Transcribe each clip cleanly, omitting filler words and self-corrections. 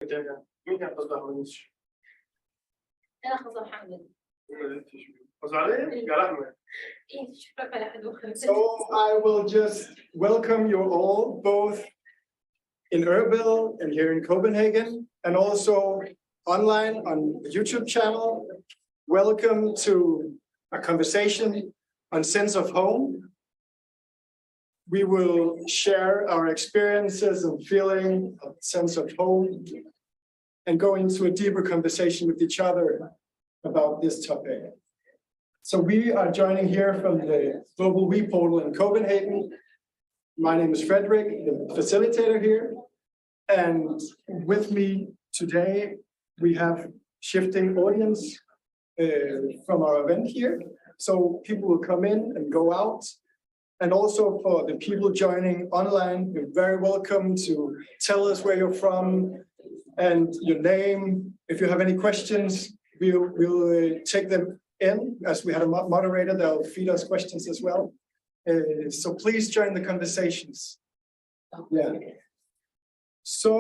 بداية مين كان قصده هونش؟ أنا خزر حامد. قصده عليه؟ قال أحمد. إيه شكرا على حدوخ. So I will just welcome you all, both in Erbil and here in Copenhagen, and also online on the YouTube channel. Welcome to a conversation on sense of home. We will share our experiences and feeling of sense of home and go into a deeper conversation with each other about this topic. So we are joining here from the Global We portal in Copenhagen. My name is Frederick, the facilitator here. And with me today, we have shifting audience from our event here. So people will come in and go out. And also for the people joining online, you're very welcome to tell us where you're from and your name. If you have any questions, we'll take them in, as we had a moderator that will feed us questions as well. So please join the conversations. Yeah. So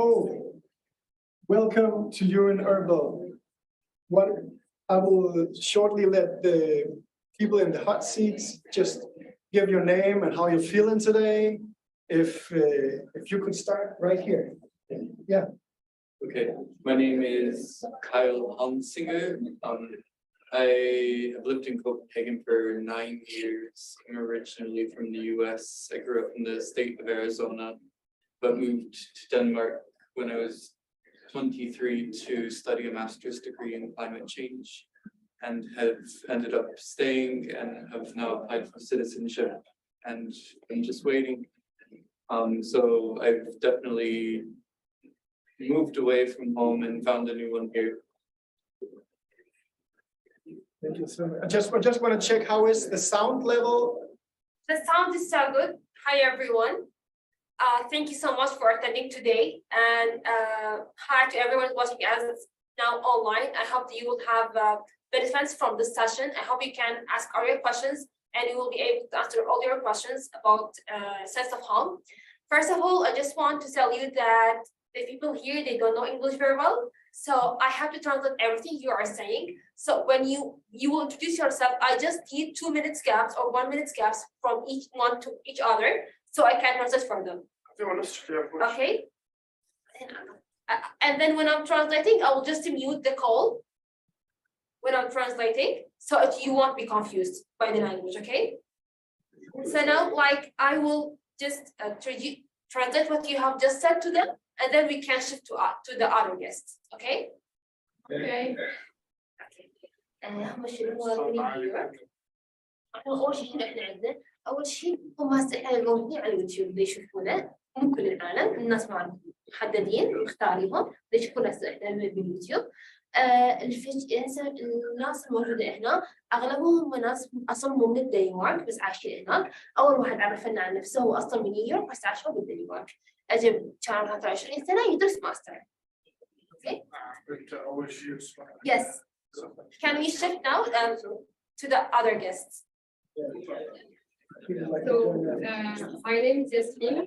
welcome to you in Erbil. I will shortly let the people in the hot seats just give your name and how you're feeling today. If you could start right here. Yeah. Okay, my name is Kyle Hansinger. I have lived in Copenhagen for 9 years. I'm originally from the US. I grew up in the state of Arizona, but moved to Denmark when I was 23 to study a master's degree in climate change, and have ended up staying and have now applied for citizenship, and I'm just waiting. So I've definitely moved away from home and found a new one here. Thank you so much. I just want to check, how is the sound level? The sound is so good. Hi everyone. Thank you so much for attending today, and hi to everyone watching us now online. I hope that you will have benefits from this session. I hope you can ask all your questions and you will be able to answer all your questions about sense of home. First of all, I just want to tell you that the people here, they don't know English very well. So I have to translate everything you are saying. So when you will introduce yourself, I just need 2 minutes gaps or 1 minute gaps from each one to each other, so I can translate for them. Okay? And then when I'm translating, I will just mute the call when I'm translating, so that you won't be confused by the language, okay? So now, like, I will just translate what you have just said to them, and then we can shift to the other guests, okay? Okay. هم شنو هو أول شيء إحنا عندنا أول شيء هم هسه إحنا موجودين على اليوتيوب بيشوفونا من كل العالم، الناس محددين مختاريهم بيشوفونا هسه إحنا باليوتيوب. الناس الموجودة هنا أغلبهم ناس أصلا مو من الدنمارك بس عايشين هناك. أول واحد عرفنا عن نفسه هو أصلا من نيويورك بس عاش بالدنمارك. أجى كان 23 سنة يدرس ماستر. Okay. Yes. Can we shift now to the other guests? So, my name is Yasmin.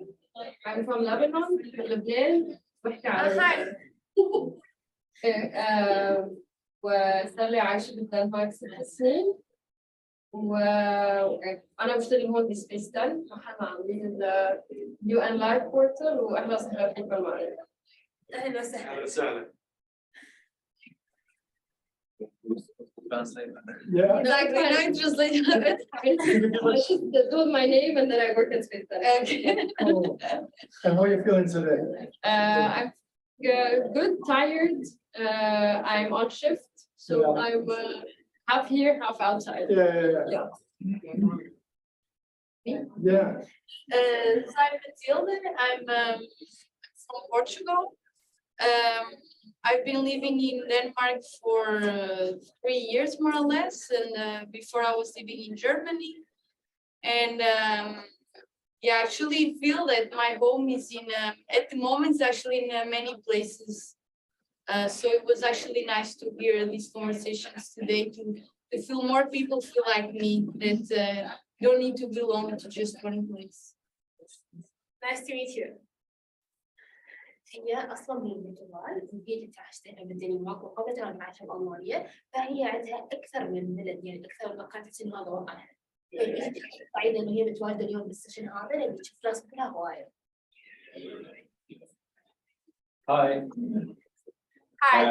I'm from Lebanon, Lebanon. Hi. وصار لي عايشة بالدنمارك 6 سنين، وأنا بشتغل هون بسبيس تن، نحن عاملين ال UN Live Portal، وأهلا وسهلا فيكم معنا. أهلا وسهلا. Yeah. Like when I translate it, I just do my name and then I work at Space Tech. Okay. Cool. And how are you feeling today? I'm good, tired. I'm on shift, so yeah. I'm half here, half outside. Yeah. Simon Matilda. I'm from Portugal. I've been living in Denmark for 3 years, more or less, and before I was living in Germany. And yeah, I actually feel that my home is in, at the moment, it's actually in many places. So it was actually nice to hear these conversations today, to feel more people feel like me, that don't need to belong to just one place. Nice to meet you. هي أصلا من البرتغال وهي تعيش في الدنمارك وقبل كانت عايشة في ألمانيا فهي عندها أكثر من بلد يعني أكثر من مكان تحس إنه هذا وطنها. سعيدة إنه هي متواجدة اليوم بالسيشن هذا لأن تشوف ناس كلها هواية. Hi. Hi.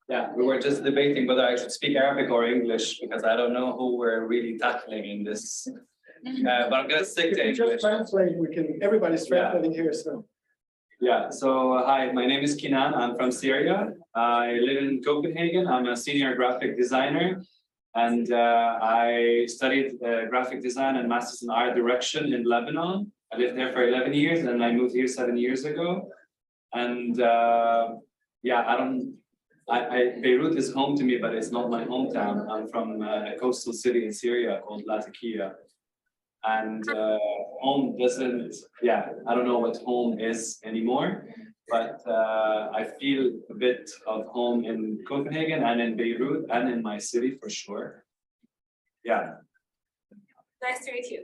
Yeah, we were just debating whether I should speak Arabic or English because I don't know who we're really tackling in this. But I'm gonna stick to If you just English. translate, we can, everybody's translating here, so. Yeah, so hi, my name is Kinan. I'm from Syria. I live in Copenhagen. I'm a senior graphic designer. And I studied graphic design and masters in art direction in Lebanon. I lived there for 11 years and I moved here 7 years ago. And yeah, Beirut is home to me, but it's not my hometown. I'm from a coastal city in Syria called Latakia. And home doesn't, yeah, I don't know what home is anymore, but I feel a bit of home in Copenhagen and in Beirut and in my city for sure. Yeah. Nice to meet you.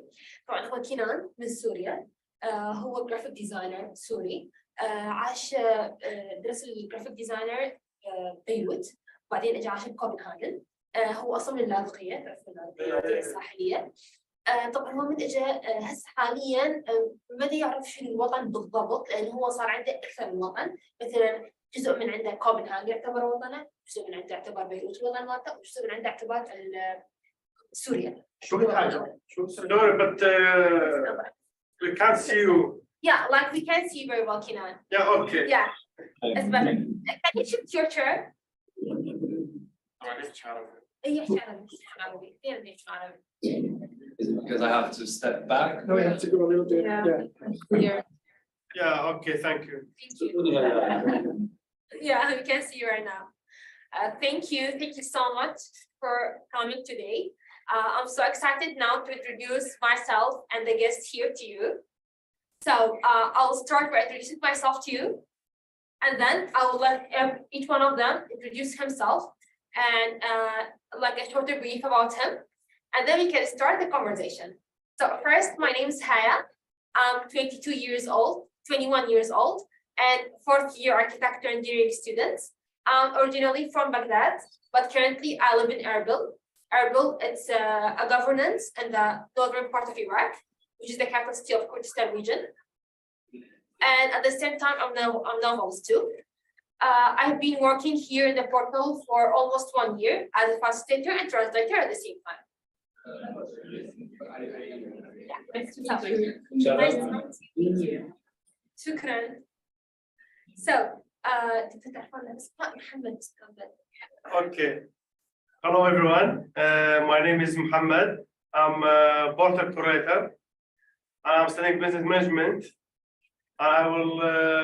طبعا هو كينان من سوريا. هو جرافيك ديزاينر سوري. عاش درس الجرافيك ديزاينر بيروت بعدين اجى عاش بكوبنهاجن. هو اصلا من اللاذقيه تعرف اللاذقيه الساحليه. طبعا هو من اجى هسه حاليا ما يعرف شنو الوطن بالضبط لانه هو صار عنده اكثر من وطن. مثلا جزء من عنده كوبنهاجن يعتبر وطنه، جزء من عنده اعتبر بيروت الوطن مالته، وجزء من عنده اعتبر سوريا. شو بتحاجة؟ Sorry, but we can't see you. Yeah, like we can see you very well, Kinan. Yeah, okay. Yeah, it's better. Can you shift your chair? Yeah, عربي. Is it because I have to step back? No, you have to go a little bit, Yeah. yeah. Yeah, okay, thank you. Thank you. Yeah, we can see you right now. Thank you so much for coming today. I'm so excited now to introduce myself and the guests here to you. So I'll start by introducing myself to you, and then I will let each one of them introduce himself and like a shorter brief about him, and then we can start the conversation. So first, my name is Haya. I'm 21 years old, and fourth year architecture engineering student. I'm originally from Baghdad, but currently I live in Erbil. Erbil, it's a governance in the northern part of Iraq, which is the capital city of Kurdistan region. And at the same time, I'm novels too. I've been working here in the portal for almost 1 year as a facilitator and translator at the same time. Nice to meet you. شكرا. So, Okay. Hello, everyone. My name is Muhammad. I'm a portal curator. I'm studying business management. I will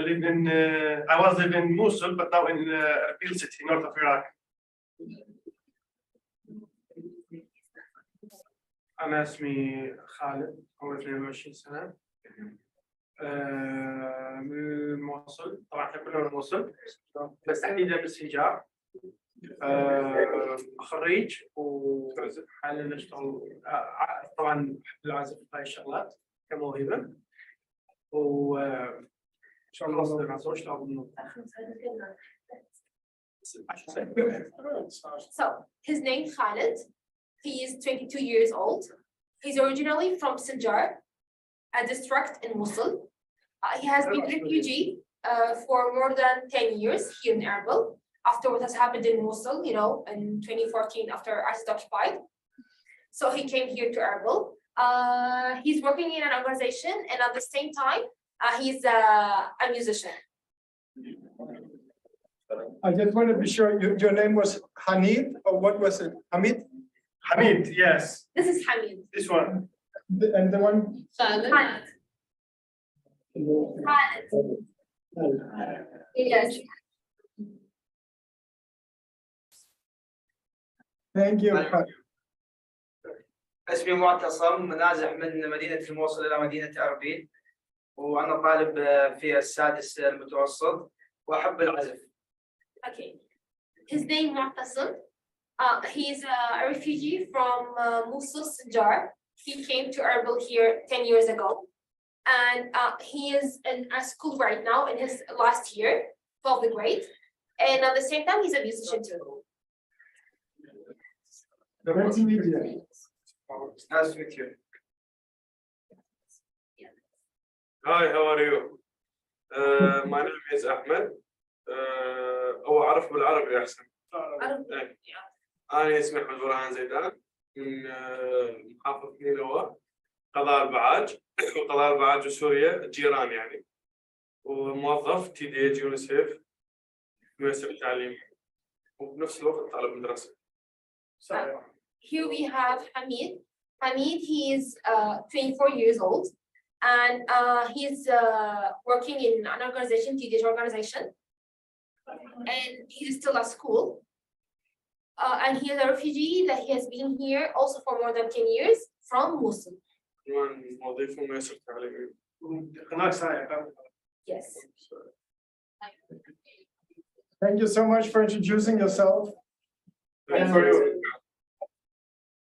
live in. I was living in Mosul, but now in Erbil city, north of Iraq. أنا اسمي خالد، عمري 22 سنة. من الموصل، طبعا احنا كلنا من الموصل، بس تحديدا من السنجار. خريج وحاليا اشتغل طبعا العزف هاي الشغلات كموهبة. وان شاء الله اصير العزف واشتغل بالنوم. So his name Khalid. He is 22 years old. He's originally from Sinjar, a district in Mosul. He has been a refugee for more than 10 years here in Erbil after what has happened in Mosul, you know, in 2014 after ISIS occupied. So he came here to Erbil. He's working in an organization, and at the same time, he's a musician. I just want to be sure your name was Hanid, or what was it? Hamid? Hamid, yes. This is Hamid. This one. And the one? Khalid. Yes. Thank you. اسمي معتصم، نازح من مدينة الموصل إلى مدينة أربيل، وأنا طالب في السادس المتوسط وأحب العزف. Okay. His name Mu'tasim. He's a refugee from Mosul, Sinjar. He came to Erbil here 10 years ago. And he is in a school right now in his last year, 12th grade. And at the same time, he's a musician too. Great to meet you. Nice to meet you. Hi, how are you? My name is Ahmed. أو أعرف بالعربي أحسن. إيه. أنا اسمي أحمد برهان زيدان من محافظة نينوى قضاء البعاج وقضاء البعاج وسوريا جيران يعني وموظف تي دي إتش يونيسيف مؤسسة تعليم وبنفس الوقت طالب مدرسة. Here we have Hamid. Hamid, he is 24 years old, and he's working in an organization, TDH organization, and he's still at school. And he is a refugee that he has been here also for more than 10 years from Mosul. وظيفة مؤسسة تعليم. Yes. Thank you so much for introducing yourself. Thank you.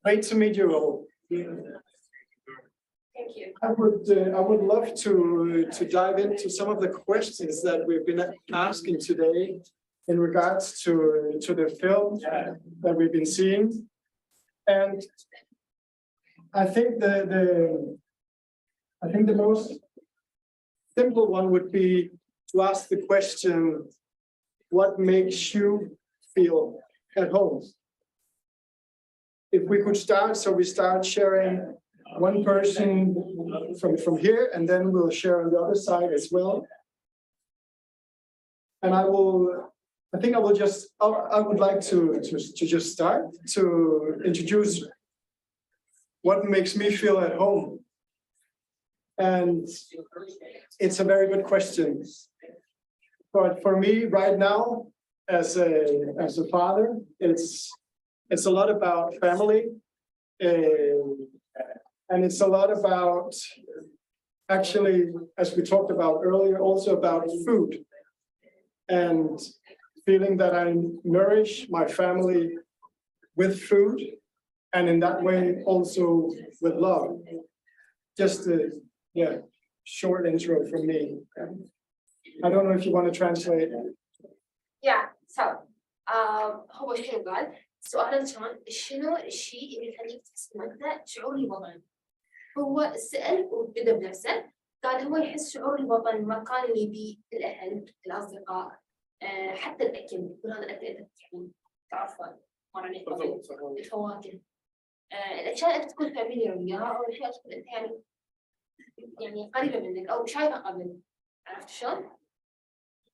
Great to meet you all. Thank you. I would love to dive into some of the questions that we've been asking today in regards to the film that we've been seeing. And I think the most simple one would be to ask the question, what makes you feel at home? If we could start, so we start sharing one person from here, and then we'll share on the other side as well. And I would like to just start to introduce what makes me feel at home. And it's a very good question. But for me right now, as a father, it's a lot about family, and it's a lot about, actually, as we talked about earlier, also about food and feeling that I nourish my family with food, and in that way also with love. Just a short intro from me. I don't know if you want to translate. Yeah, so هو شنو قال؟ سؤال شنو الشيء اللي يخليك تحس إن أنت شعور الوطن؟ هو سأل وبدأ بنفسه، قال هو يحس شعور الوطن، المكان اللي بيه الأهل، الأصدقاء، حتى الأكل، يقول هذا الأكل أنت يعني تعرفه مرة الفواكه، الأشياء اللي تكون فاميليار وياها، أو الأشياء تكون أنت يعني قريبة منك أو شايفها قبل، عرفت شلون؟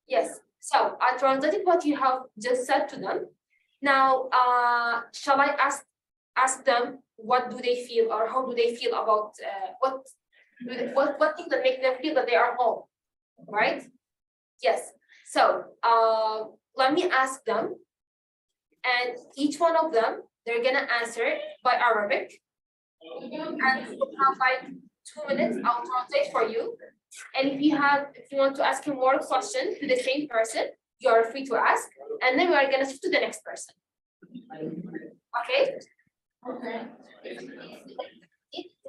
Yes. So I translated what you have just said to them. Now, shall I ask them what do they feel, or how do they feel about what things that make them feel that they are home, right? Yes. So let me ask them, and each one of them they're gonna answer by Arabic, and we have like 2 minutes. I'll translate for you. And if you want to ask him more questions to the same person, you are free to ask, and then we are gonna switch to the next person. Okay? Okay.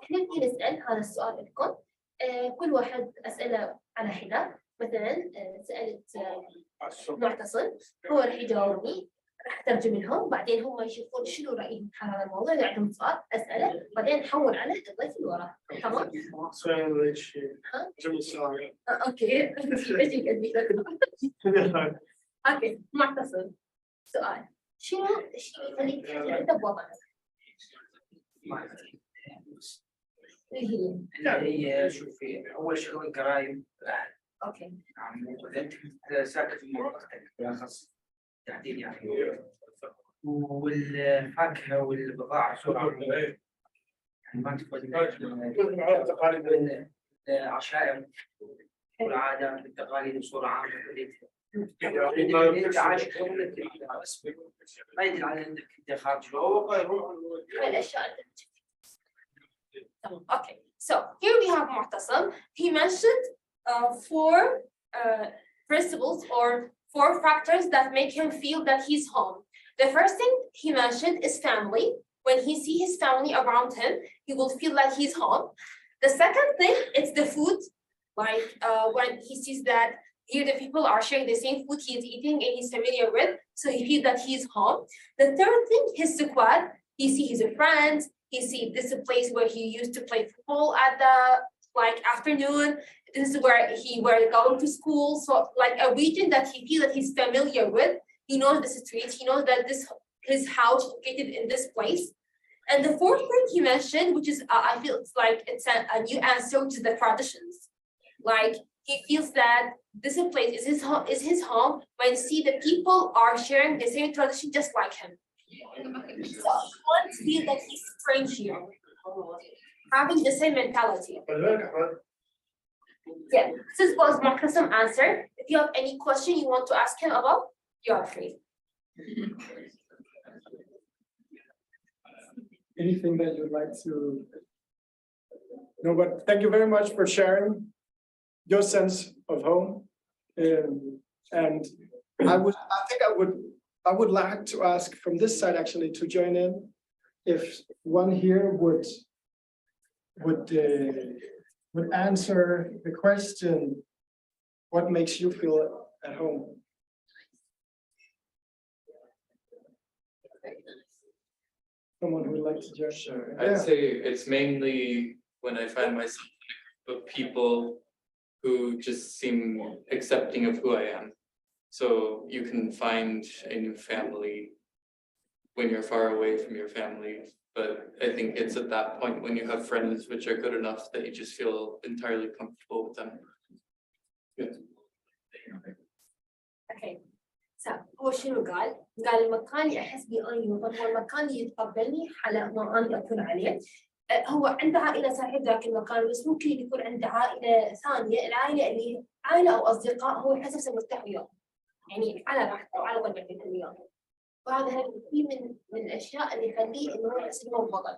احنا نسأل هذا السؤال لكم، كل واحد أسئلة على حدة. مثلا سألت معتصم، هو راح يجاوبني، راح أترجم لهم، بعدين هم يشوفون شنو رأيهم حول هذا الموضوع، إذا عندهم سؤال أسأله، بعدين نحول على الضيف اللي وراه. تمام؟ أوكي. أوكي، معتصم، سؤال، شنو الشيء اللي يخليك تحس إن أنت بوطنك؟ هي شوفي، أول شيء هو القرايب. اوكي. إذا أنت ساكن في منطقتك بالأخص تحديد يعني، والفاكهة والبضاعة بسرعة، يعني ما تقبل العشائر والعادات والتقاليد بصورة عامة. أنت عايش كونك ما يدل على أنك أنت خارج الأشياء. Okay, so here we have Mu'tasam. He mentioned 4 principles or 4 factors that make him feel that he's home. The first thing he mentioned is family. When he sees his family around him, he will feel like he's home. The second thing is the food. Like when he sees that here the people are sharing the same food he's eating and he's familiar with, so he feels that he's home. The third thing, his squad. He sees his friends. He sees this is a place where he used to play football at the afternoon. This is where he were going to school. So like a region that he feels that he's familiar with. He knows the streets. He knows that his house located in this place. And the fourth thing he mentioned, which is I feel it's like it's a new answer to the traditions. Like he feels that this place is his home when see the people are sharing the same tradition just like him. So he wants to feel that he's strange here, having the same mentality. Yeah, this was Mu'tasim answer. If you have any question you want to ask him about, you are free. Anything that you'd like to know, but thank you very much for sharing your sense of home. And I would like to ask from this side actually to join in, if one here would answer the question, what makes you feel at home? Someone who would like to join. Sure. I'd say it's mainly when I find myself in a group of people who just seem accepting of who I am. So you can find a new family when you're far away from your family. But I think it's at that point when you have friends which are good enough that you just feel entirely comfortable with them. Yeah. Okay. هو شنو قال؟ قال المكان اللي أحس بأني وطن هو المكان اللي يتقبلني على ما أنا أكون عليه. هو عنده عائلة صاحب ذاك المكان بس ممكن يكون عنده عائلة ثانية، العائلة اللي عائلة أو أصدقاء هو يحس نفسه مرتاح وياهم. يعني على راحته وعلى طبيعته يكون وياهم. وهذا في من الأشياء اللي يخليه إنه هو يحس إنه بطل.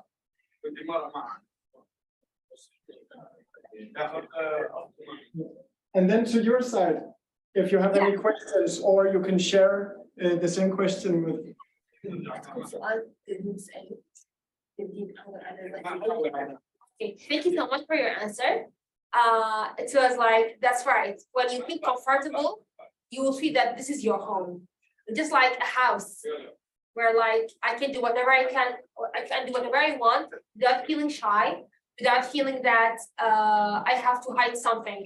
And then to your side, if you have any questions, or you can share the same question with. Okay, thank you so much for your answer. It was like, that's right. When you feel comfortable, you will feel that this is your home. Just like a house where like I can do whatever I can, or I can do whatever I want without feeling shy, without feeling that I have to hide something.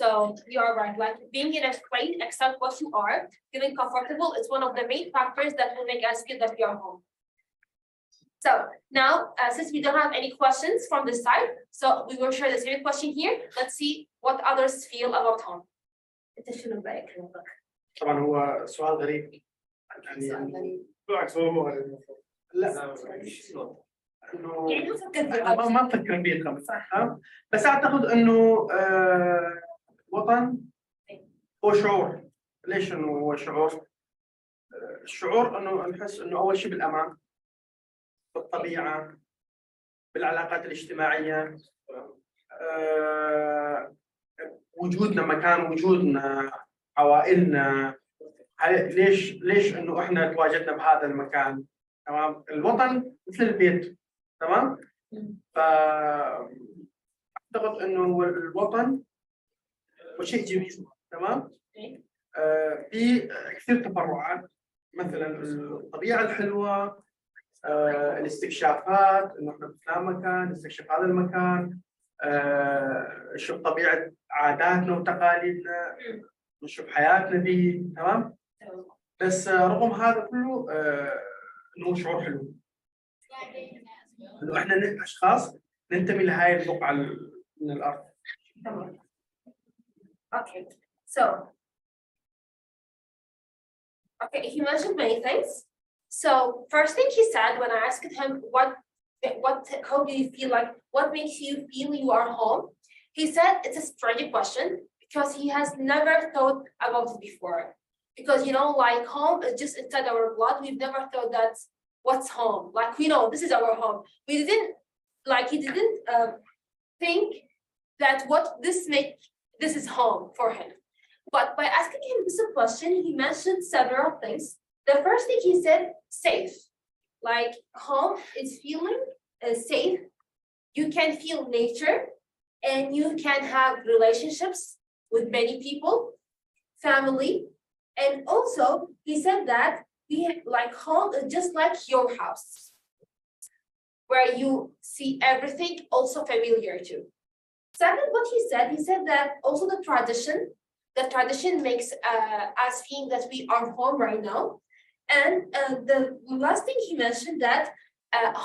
So you are right, like being in a place, accept what you are, feeling comfortable is one of the main factors that will make us feel that we are home. So now, since we don't have any questions from this side, so we will share the same question here. Let's see what others feel about home. طبعا هو سؤال غريب. بالعكس هو مو غريب. لا انه ما افكر فيه الخمس بس اعتقد انه وطن هو شعور. ليش انه هو شعور؟ الشعور انه نحس انه اول شيء بالامان، بالطبيعه، بالعلاقات الاجتماعيه، وجودنا مكان وجودنا، عوائلنا. ليش انه احنا تواجدنا بهذا المكان؟ تمام. الوطن مثل البيت. تمام. فاعتقد انه الوطن هو شيء جميل. تمام. في كثير تفرعات، مثلا الطبيعه الحلوه، الاستكشافات، انه احنا بفلان مكان نستكشف هذا المكان، نشوف طبيعه عاداتنا وتقاليدنا، نشوف حياتنا به. تمام. بس رغم هذا كله انه شعور حلو انه احنا اشخاص ننتمي لهاي البقعه من الارض. تمام. Okay, so he mentioned many things. So first thing he said when I asked him how do you feel, like what makes you feel you are home, he said it's a strange question because he has never thought about it before. Because like home is just inside our blood. We've never thought that what's home. Like we know this is our home. He didn't think that this is home for him. But by asking him this question, he mentioned several things The first thing he said, safe. Like home is feeling safe. You can feel nature and you can have relationships with many people, family. And also he said that like home is just like your house, where you see everything also familiar too. Second, what he said that also the tradition makes us feel that we are home right now. And the last thing he mentioned that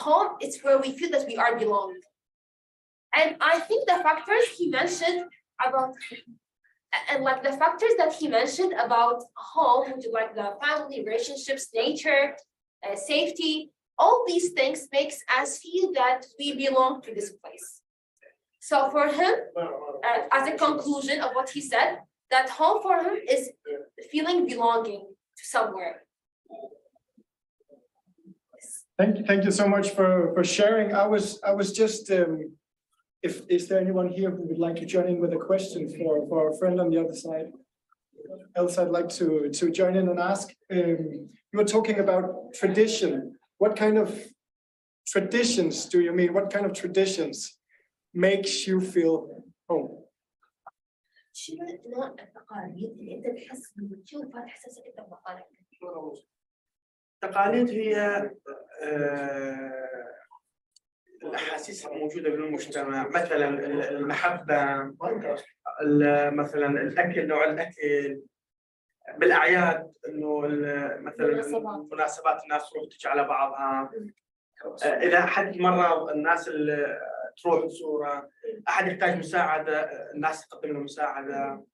home is where we feel that we are belong. And I think the factors he mentioned about the factors that he mentioned about home, which is like the family, relationships, nature, safety, all these things makes us feel that we belong to this place. So for him, as a conclusion of what he said, that home for him is feeling belonging to somewhere. Thank you so much for sharing. I was just if is there anyone here who would like to join in with a question for our friend on the other side? Else I'd like to join in and ask. You were talking about tradition. What kind of traditions do you mean? What kind of traditions makes you feel home? شنو نوع التقاليد اللي انت تحس لما تشوفها تحسسك انت بمكانك؟ التقاليد هي الأحاسيس الموجودة بالمجتمع، مثلا المحبة، مثلا الأكل، نوع الأكل، بالأعياد إنه مثلا مناسبات الناس تروح تجي على بعضها. إذا حد مرة الناس اللي تروح تزوره، أحد يحتاج مساعدة الناس تقدم له مساعدة.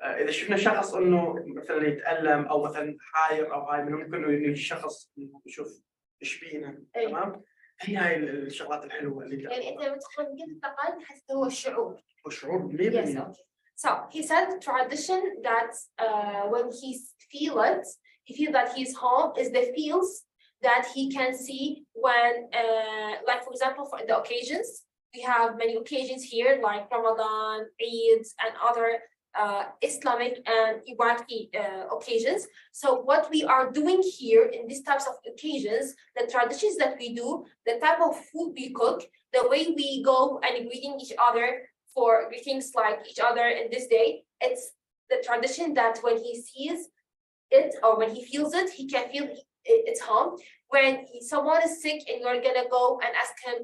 إذا شفنا شخص إنه مثلا يتألم أو مثلا حاير أو هاي، ممكن إنه يجي شخص يشوف إيش بينا، تمام؟ هاي الشغلات الحلوة اللي يعني أنت بتدخل قلت التقاليد حتى هو الشعور. والشعور 100%. Yes, okay. So he said tradition that when he feel that he's home is the feels that he can see when like for example for the occasions, we have many occasions here like Ramadan, Eid and other Islamic and Iraqi occasions. So what we are doing here in these types of occasions, the traditions that we do, the type of food we cook, the way we go and greeting each other for greetings like each other in this day, it's the tradition that when he sees it or when he feels it, he can feel it's home. When someone is sick and you're gonna go and ask him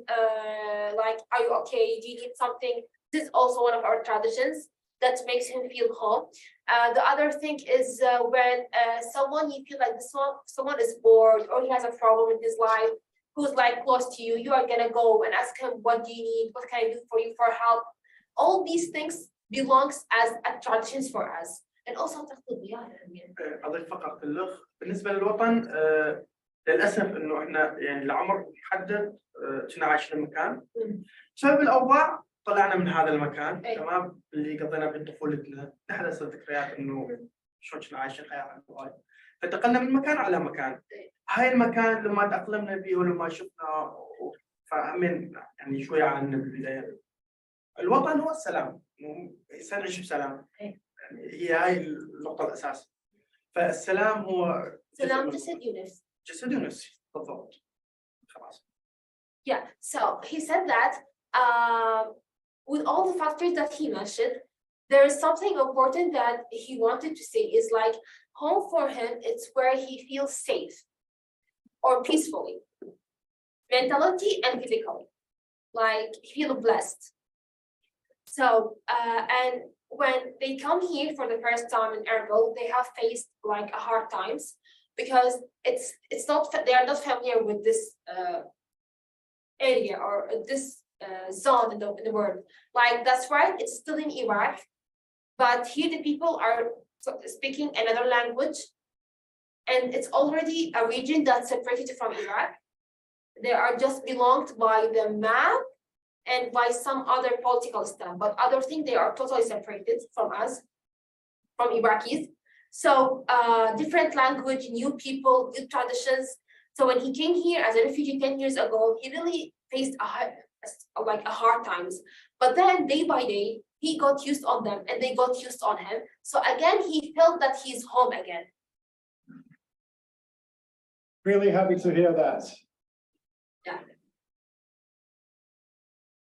like, are you okay? Do you need something? This is also one of our traditions that makes him feel home. The other thing is when someone you feel like someone is bored or he has a problem in his life, who's like close to you, you are gonna go and ask him, what do you need? What can I do for you for help? All these things belongs as traditions for us. And also أضيف فقط بالنسبة للوطن، للأسف إنه إحنا يعني العمر محدد كنا عايشين المكان. بسبب الأوضاع طلعنا من هذا المكان، تمام، اللي قضينا بطفولتنا، تحدث الذكريات إنه شلون كنا عايشين حياة هاي، فانتقلنا من مكان على مكان. هاي المكان لما تأقلمنا به ولما شفنا فاهمين يعني شوية عنه بالبداية. الوطن هو السلام، الإنسان يعيش بسلام. هي هاي النقطة الأساس. فالسلام هو سلام جسد ونفس. جسد ونفس بالضبط. خلاص. Yeah, so he said that with all the factors that he mentioned, there is something important that he wanted to say is like home for him, it's where he feels safe or peacefully, mentally and physically, like he feels blessed. So, and when they come here for the first time in Erbil, they have faced like hard times because it's not, they are not familiar with this area or this zone in the world. Like that's right, it's still in Iraq, but here the people are speaking another language, and it's already a region that's separated from Iraq. They are just belonged by the map and by some other political stuff, but other things they are totally separated from us, from Iraqis. So different language, new people, new traditions. So when he came here as a refugee 10 years ago, he really faced a hard times. But then day by day, he got used on them and they got used on him. So again, he felt that he's home again. Really happy to hear that. Yeah.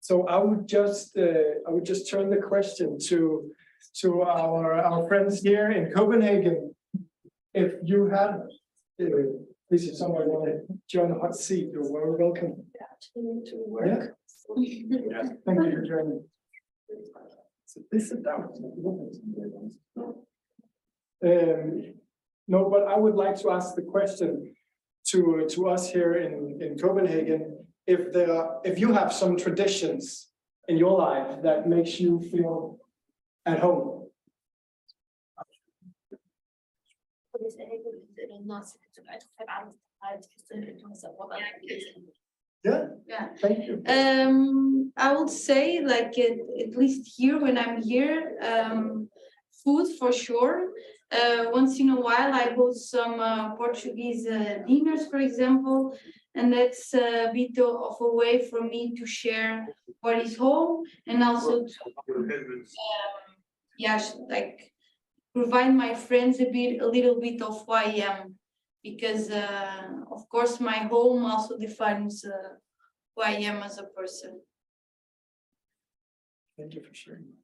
So I would just turn the question to our friends here in Copenhagen. If you have, please, if someone want to join the hot seat, you're very welcome. Yeah. Thank you for joining. So this is down. No, but I would like to ask the question to us here in Copenhagen, if you have some traditions in your life that makes you feel at home. Yeah. Yeah. Thank you. I would say like at least here when I'm here, food for sure. Once in a while I go to some Portuguese dinners, for example, and that's a bit of a way for me to share what is home and also to like provide my friends a little bit of who I am, because of course my home also defines who I am as a person. Thank you for sharing.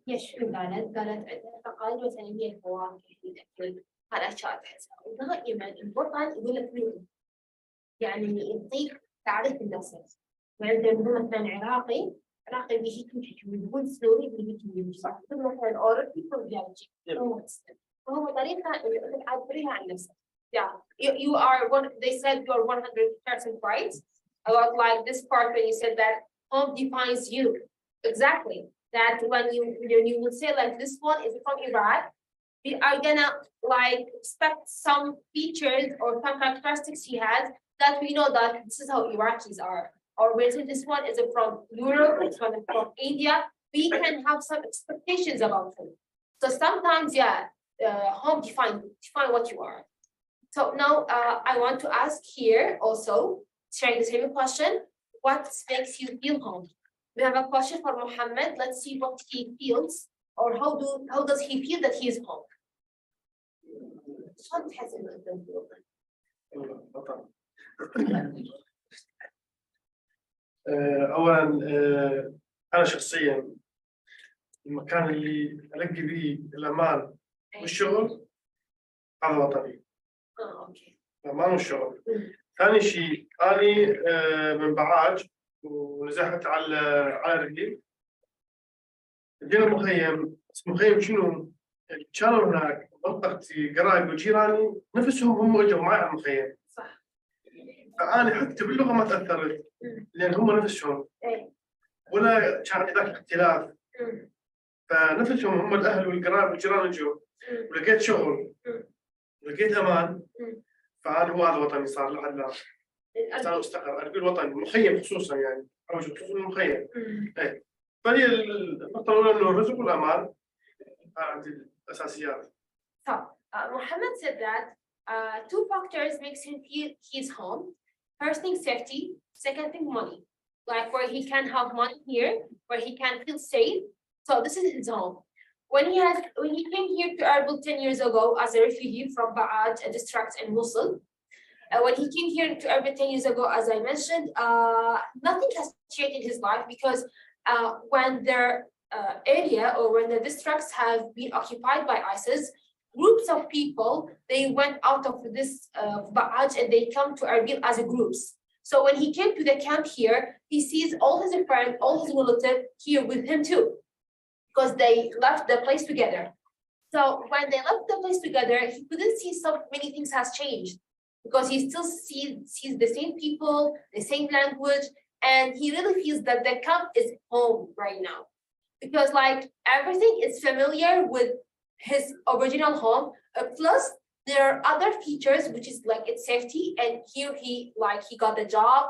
يشعر قالت عندها تقاليد وثنية الفواكه الأكل هالأشياء تحسها ودائما الوطن يقول لك مين يعني يعطيك تعريف النفس. وعندنا مثلا عراقي بيجيك يقول سلوري بيجيك صح مثلا أوروبي بيجيك وهو طريقة إنه أنت تعبريها عن نفسك. Yeah, you are one. They said you are 100% right about like this part when you said that home defines you. Exactly. That when you would say like this one is from Iraq, we are gonna like expect some features or some characteristics he has that we know that this is how Iraqis are. Or when this one is from Europe, this one is from India, we can have some expectations about him. So sometimes, yeah, home define what you are. So now I want to ask here also, sharing the same question, what makes you feel home? We have a question for Mohammed. Let's see what he feels, or how does he feel that he is home? اولا انا شخصيا المكان اللي القي فيه الامان والشغل هذا وطني. اوكي. الامان والشغل. ثاني شيء انا من بعاج ونزحت على رجلي. جينا مخيم، بس مخيم شنو؟ كانوا هناك منطقتي قرايبي وجيراني نفسهم هم اجوا معي على المخيم. صح. فأنا حتى باللغة ما تأثرت لأن هم نفسهم ولا كان ذاك الاختلاف. فنفسهم هم الأهل والقرايب والجيران اجوا ولقيت شغل ولقيت أمان. فأنا هو هذا وطني صار لحد الآن. صار مستقر أربيل وطني مخيم خصوصا يعني أو خصوصا المخيم. فهي النقطة الأولى إنه الرزق والأمان هذه الأساسيات. So Mohammed said that two factors makes him feel he's home. First thing safety, second thing money. Like where he can have money here, where he can feel safe. So this is his home. When he came here to Erbil 10 years ago as a refugee from Ba'ad, a district in Mosul. When he came here to Erbil 10 years ago, as I mentioned, nothing has changed in his life because when their area or when the districts have been occupied by ISIS, groups of people, they went out of this Ba'aj and they come to Erbil as groups. So when he came to the camp here, he sees all his friends, all his relatives here with him too, because they left the place together. So when they left the place together, he couldn't see so many things has changed because he still sees the same people, the same language, and he really feels that the camp is home right now. Because like everything is familiar with his original home, plus there are other features which is like its safety, and here he got the job,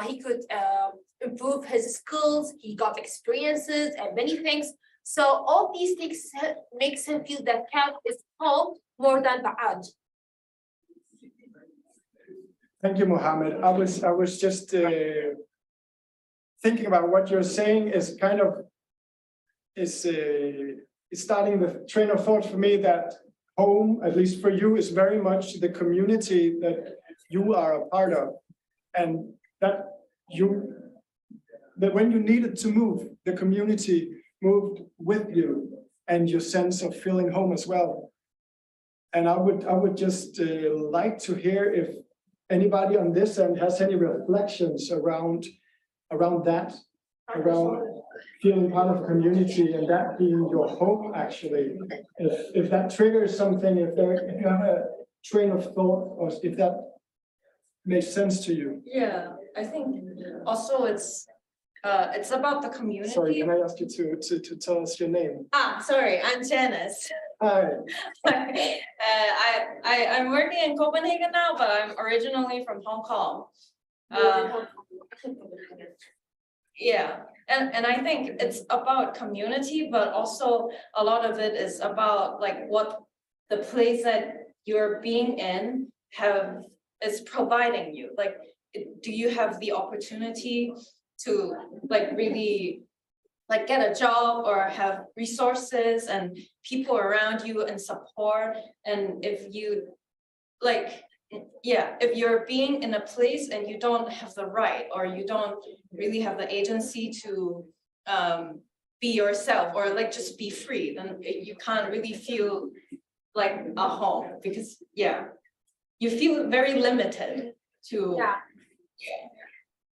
he could improve his skills, he got experiences and many things. So all these things makes him feel that camp is home more than Ba'aj. Thank you, Mohammed. I was just thinking about what you're saying is kind of is starting the train of thought for me that home, at least for you, is very much the community that you are a part of. And that when you needed to move, the community moved with you and your sense of feeling home as well. And I would just like to hear if anybody on this end has any reflections around that, around feeling part of a community and that being your home, actually. If that triggers something, if you have a train of thought, or if that makes sense to you. Yeah, I think also it's about the community. Sorry, can I ask you to tell us your name? Sorry, I'm Janice. Hi. I'm working in Copenhagen now, but I'm originally from Hong Kong. Yeah, and I think it's about community, but also a lot of it is about like what the place that you're being in is providing you. Like, do you have the opportunity to like really like get a job or have resources and people around you and support? And if you like, yeah, if you're being in a place and you don't have the right, or you don't really have the agency to be yourself, or like just be free, then you can't really feel like a home, because you feel very limited to.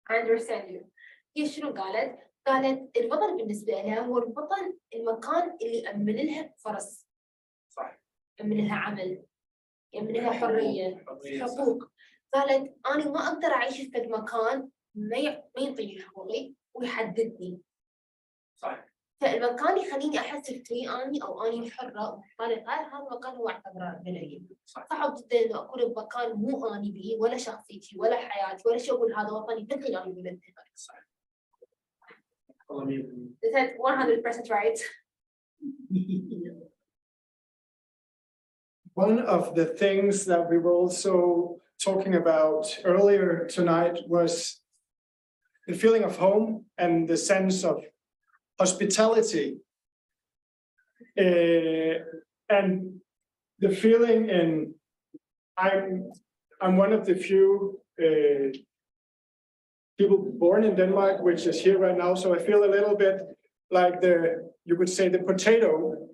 I understand you. هي شنو قالت؟ قالت الوطن بالنسبة لها هو الوطن، المكان اللي يأمن لها فرص. صح. يأمن لها عمل، يأمن لها حرية، حقوق. قالت أنا ما أقدر أعيش في مكان ما يعطيني حقوقي ويحددني. صح. فالمكان يخليني أحس فري أني أو أني حرة. قالت هذا المكان هو اعتبره بلدي. صعب جدا إنه أكون بمكان مو أني به ولا شخصيتي ولا حياتي ولا شيء، أقول هذا وطني مثل أنا بلدي. صح. Is that 100% right? One of the things that we were also talking about earlier tonight was the feeling of home and the sense of hospitality. And the feeling in, I'm one of the few people born in Denmark, which is here right now. So I feel a little bit like you could say the potato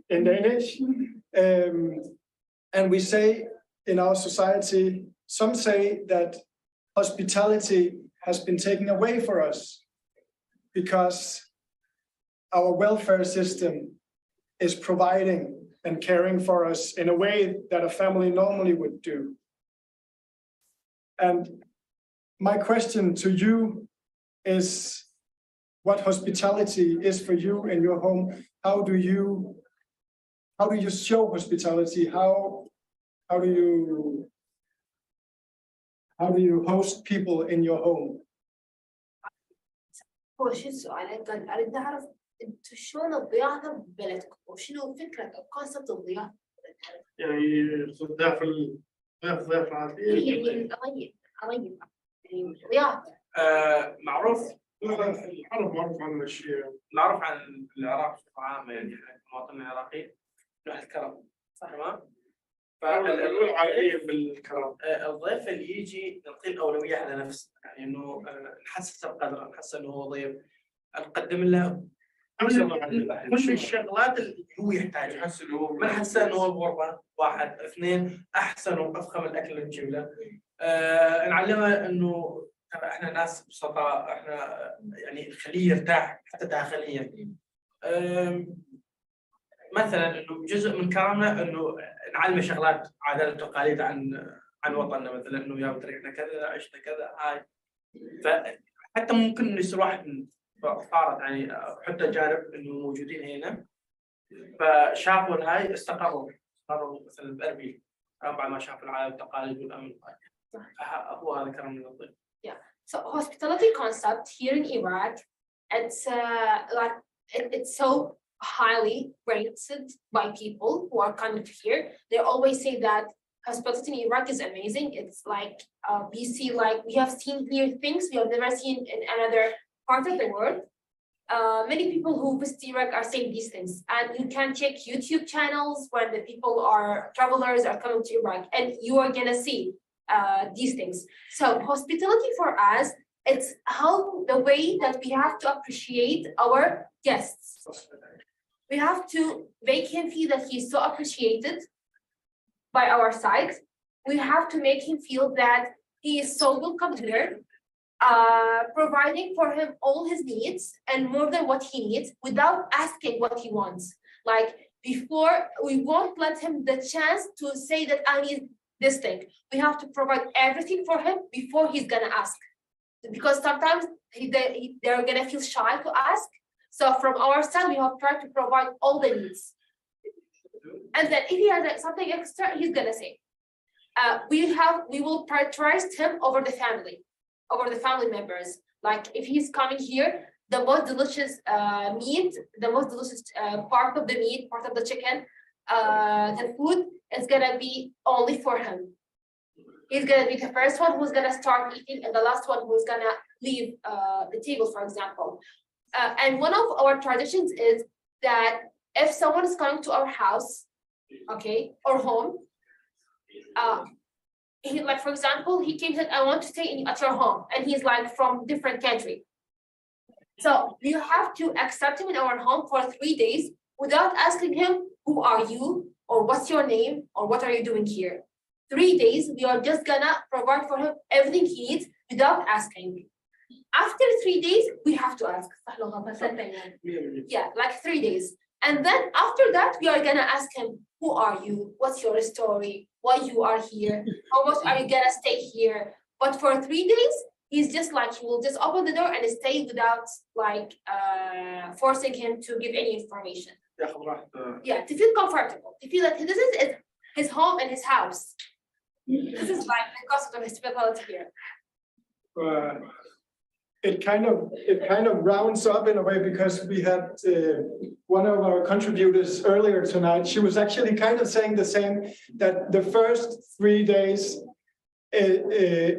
in Danish. And we say in our society, some say that hospitality has been taken away for us because our welfare system is providing and caring for us in a way that a family normally would do. And my question to you is what hospitality is for you in your home. How do you show hospitality? How do you host people in your home? هو شو السؤال؟ قال أريد أعرف أنتوا شلون الضيافة ببلدكم، وشنو فكرة أو كونسبت الضيافة؟ يعني ضيافة عادية. يعني أغير يعني ضيافة. معروف. معروف عن الشيء. نعرف عن العراق بصفة عامة، يعني المواطن العراقي له الكرم، صح تمام؟ فالعائلية بالكرم. الضيف اللي يجي نعطيه الأولوية على نفسه، يعني إنه نحسسه بقدره، نحسسه إنه هو ضيف، نقدم له كل الشغلات اللي هو يحتاجها، ما نحسسه إنه هو بغربة، واحد، اثنين، أحسن وأفخم الأكل اللي نجيب له، نعلمه إنه احنا ناس بسطاء، احنا يعني نخليه يرتاح حتى داخليا. مثلا انه جزء من كرمنا انه نعلمه شغلات عادات وتقاليد عن وطننا، مثلا انه يا طريقنا كذا، عشنا كذا، هاي. فحتى ممكن يصير واحد صارت يعني حتى جانب انه موجودين هنا، فشافوا هاي استقروا مثلا بأربيل بعد ما شافوا العادات والتقاليد والامن. هو هذا كرم من الضيف. Yeah. So hospitality concept here in Iraq, it's so highly rated by people who are coming to here. They always say that hospitality in Iraq is amazing. It's like we have seen here things we have never seen in another part of the world. Many people who visit Iraq are saying these things, and you can check YouTube channels when the people are travelers are coming to Iraq, and you are gonna see these things. So hospitality for us, it's how the way that we have to appreciate our guests. We have to make him feel that he's so appreciated by our side. We have to make him feel that he is so welcome here, providing for him all his needs and more than what he needs without asking what he wants. Like before, we won't let him the chance to say that I need this thing. We have to provide everything for him before he's gonna ask. Because sometimes they're gonna feel shy to ask. So from our side, we have tried to provide all the needs. And then if he has something extra, he's gonna say. We will prioritize him over the family members. Like if he's coming here, the most delicious meat, the most delicious part of the meat, part of the chicken, the food is gonna be only for him. He's gonna be the first one who's gonna start eating and the last one who's gonna leave the table, for example. And one of our traditions is that if someone is coming to our house, okay, or home, like for example, he came and said, I want to stay at your home, and he's like from different country. So you have to accept him in our home for 3 days without asking him, who are you, or what's your name, or what are you doing here? 3 days, we are just gonna provide for him everything he needs without asking. After 3 days, we have to ask. Yeah, like 3 days. And then after that, we are gonna ask him, who are you? What's your story? Why you are here? How much are you gonna stay here? But for 3 days, he's just like, he will just open the door and stay without like forcing him to give any information. Yeah, to feel comfortable, to feel that this is his home and his house. This is like the concept of hospitality here. It kind of rounds up in a way, because we had one of our contributors earlier tonight. She was actually kind of saying the same, that the first 3 days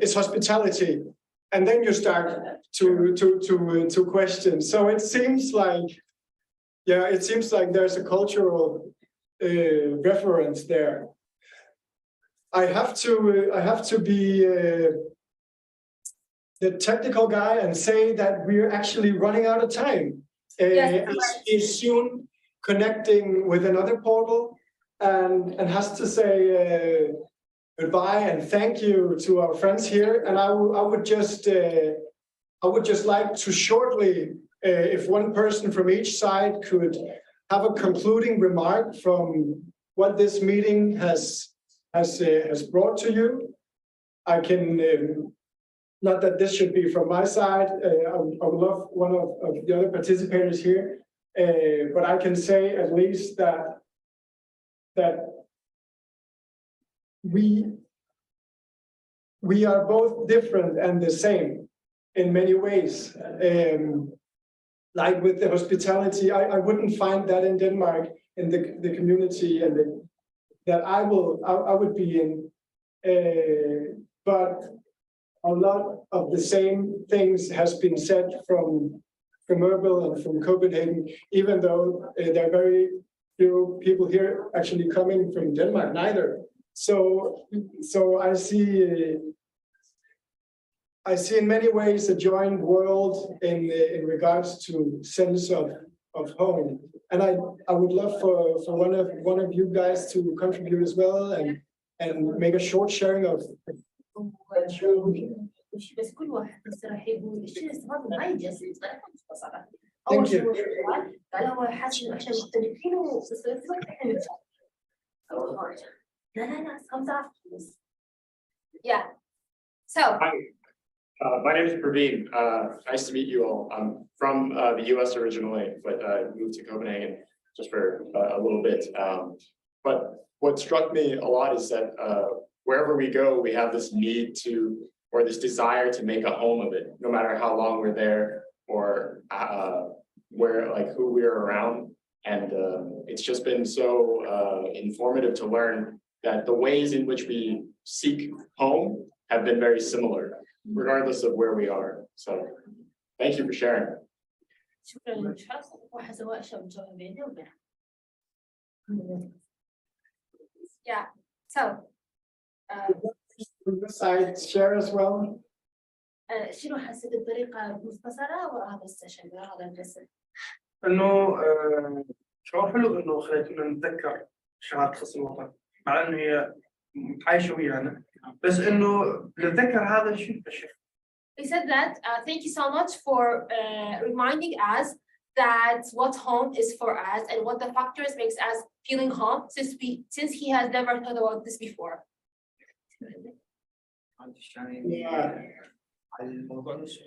is hospitality, and then you start to question. So it seems like, yeah, it seems like there's a cultural reference there. I have to be the technical guy and say that we're actually running out of time. Is soon connecting with another portal, and has to say goodbye and thank you to our friends here. And I would just like to shortly, if one person from each side could have a concluding remark from what this meeting has brought to you. I can. Not that this should be from my side. I would love one of the other participators here, but I can say at least that we are both different and the same in many ways. Like with the hospitality, I wouldn't find that in Denmark, in the community and that I would be in, but a lot of the same things has been said from Erbil and from Copenhagen, even though there are very few people here actually coming from Denmark neither. So I see in many ways a joined world in regards to sense of home. And I would love for one of you guys to contribute as well and make a short sharing of. بس كل واحد بس راح يقول الشيء الاستفاضة ما يجلس صراحة. Thank أول you. شيء قال هو حاسس إنه إحنا مختلفين بس الوقت إحنا نتفاهم. أول حاجة. لا خمسة بس. Yeah. So. Hi, my name is Praveen. Nice to meet you all. I'm from the US originally, but moved to Copenhagen just for a little bit. But what struck me a lot is that wherever we go, we have this need to, or this desire to make a home of it, no matter how long we're there or who we're around. And it's just been so informative to learn that the ways in which we seek home have been very similar, regardless of where we are. So thank you for sharing. شكرا للشخص وحسواء شاب جوا بيني وبينه. Yeah. So. From this side, share as well. شنو حسيت بطريقة مختصرة وراء هذا السيشن وراء هذا الجلسة؟ انه شعور حلو انه خليتونا نتذكر شغلات تخص الوطن مع انه هي متعايشه ويانا بس انه نتذكر هذا الشيء. He said that thank you so much for reminding us that what home is for us and what the factors makes us feeling home since he has never thought about this before. الموضوع نفسه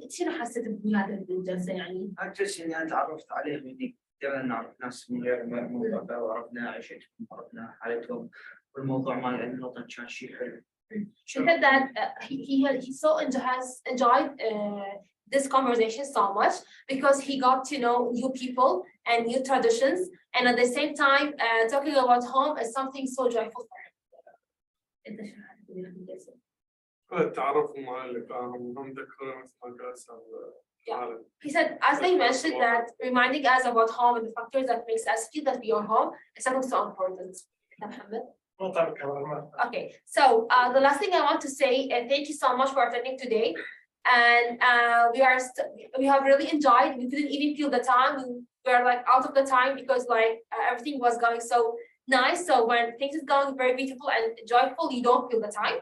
شنو حسيت بهذا الجلسة يعني؟ الجلسة اللي أنا تعرفت عليه مني قدرنا نعرف ناس من غير الموضوع ده وعرفنا عيشتهم وعرفنا حالتهم والموضوع مال الوطن كان شيء حلو. She said that he so has enjoyed this conversation so much because he got to know new people and new traditions, and at the same time talking about home is something so joyful for him. التعرف مع اللقاء هم ذكروا مثل ما قال Yeah. He said, as they mentioned, that reminding us about home and the factors that makes us feel that we are home is something so important. Okay, so the last thing I want to say, thank you so much for attending today. And we have really enjoyed. We didn't even feel the time. We were like out of the time because like everything was going so nice. So when things is going very beautiful and joyful, you don't feel the time.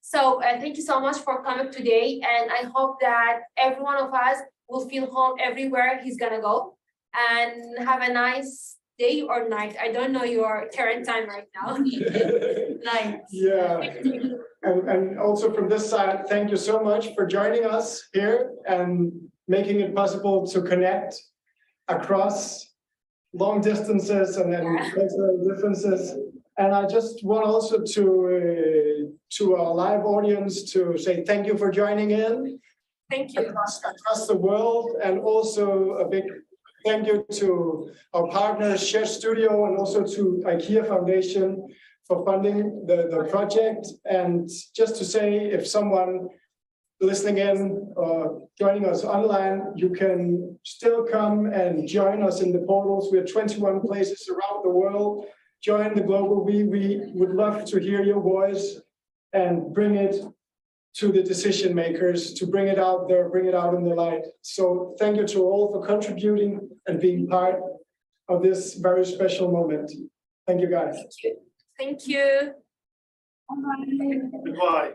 So thank you so much for coming today. And I hope that every one of us will feel home everywhere he's gonna go. And have a nice day or night. I don't know your current time right now. Night. Yeah. And also from this side, thank you so much for joining us here and making it possible to connect across long distances and cultural differences. And I just want also to our live audience to say thank you for joining in. Thank you. Across the world, and also a big thank you to our partners, Share Studio, and also to IKEA Foundation for funding the project. And just to say, if someone listening in or joining us online, you can still come and join us in the portals. We're 21 places around the world. Join the global we would love to hear your voice and bring it to the decision makers, to bring it out there, bring it out in the light. So thank you to all for contributing and being part of this very special moment. Thank you, guys. Thank you. Goodbye.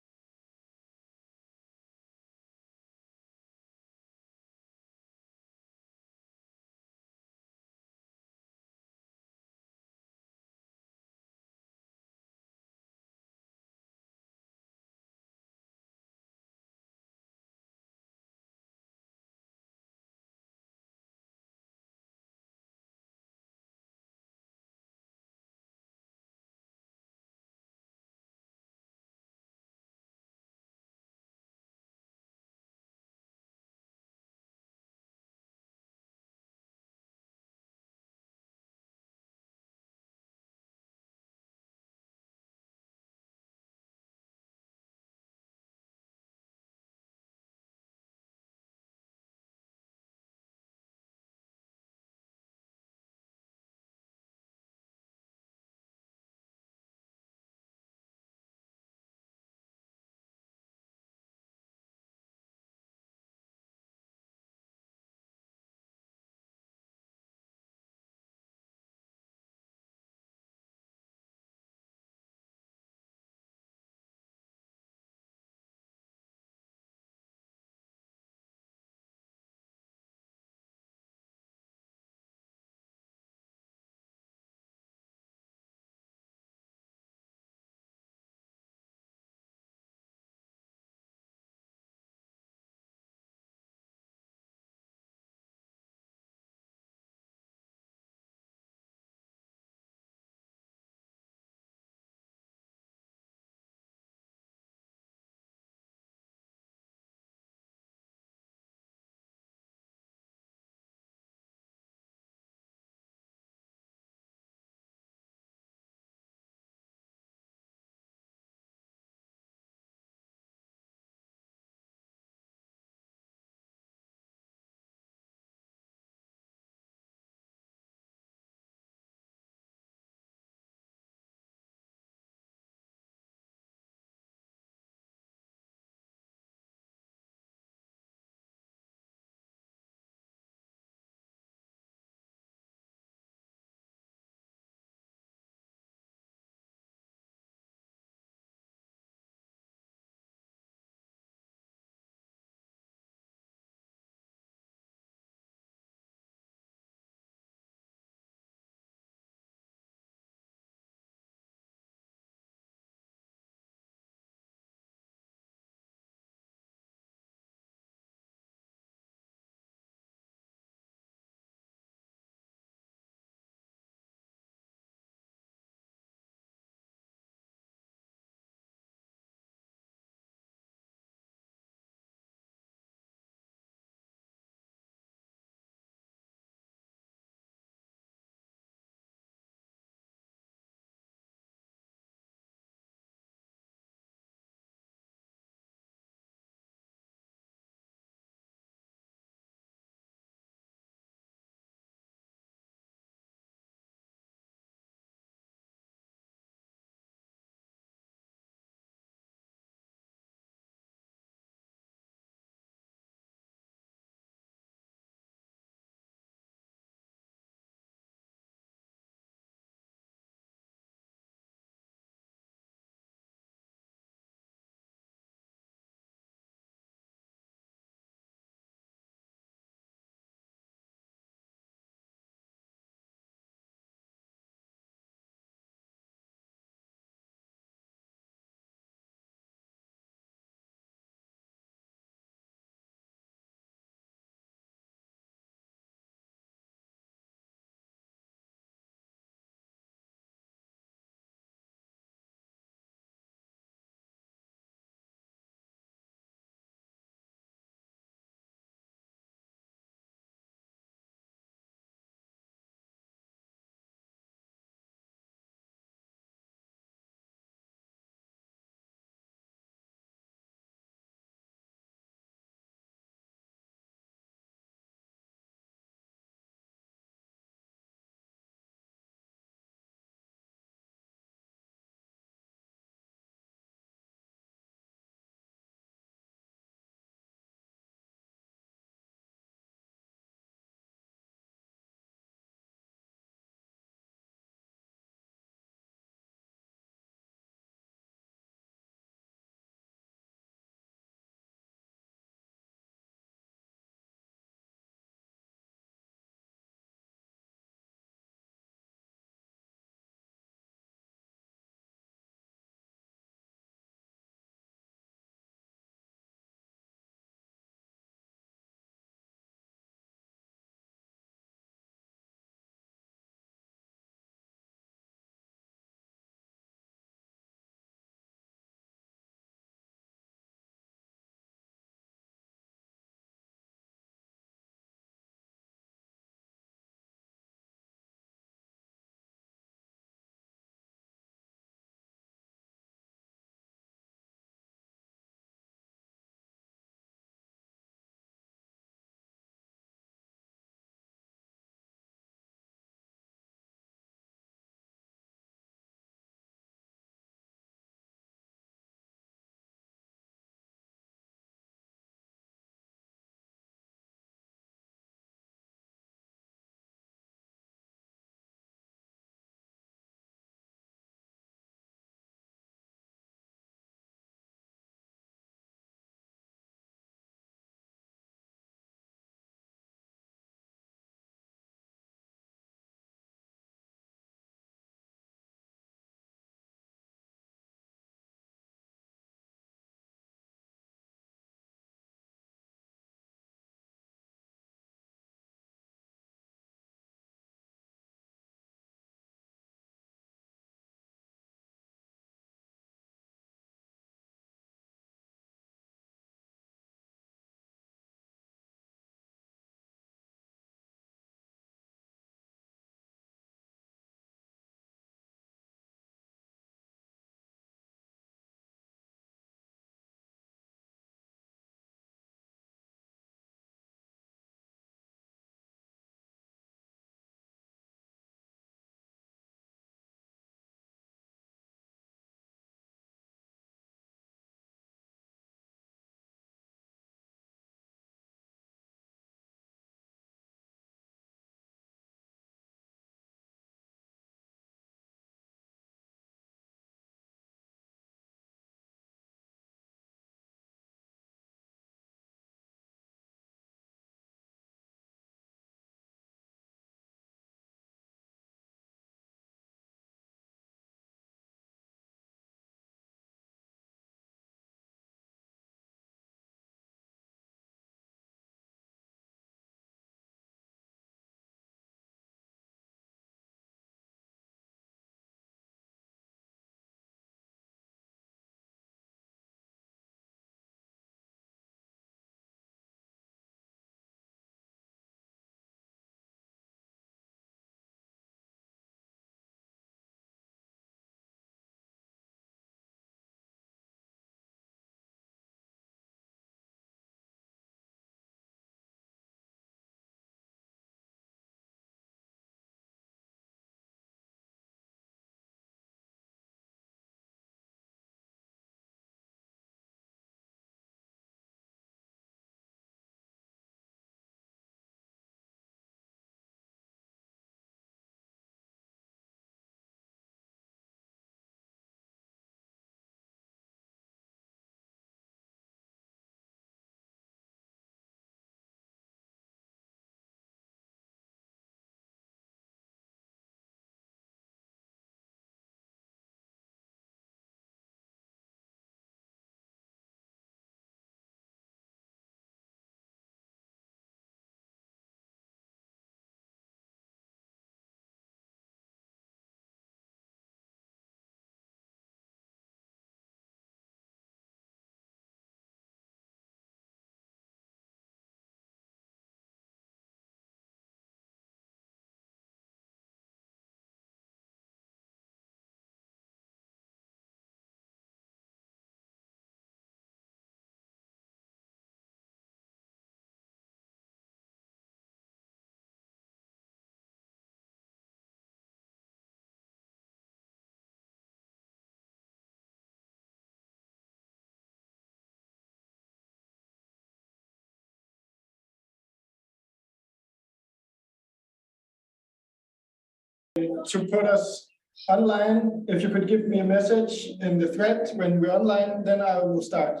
to put us online. If you could give me a message in the thread when we're online, then I will start.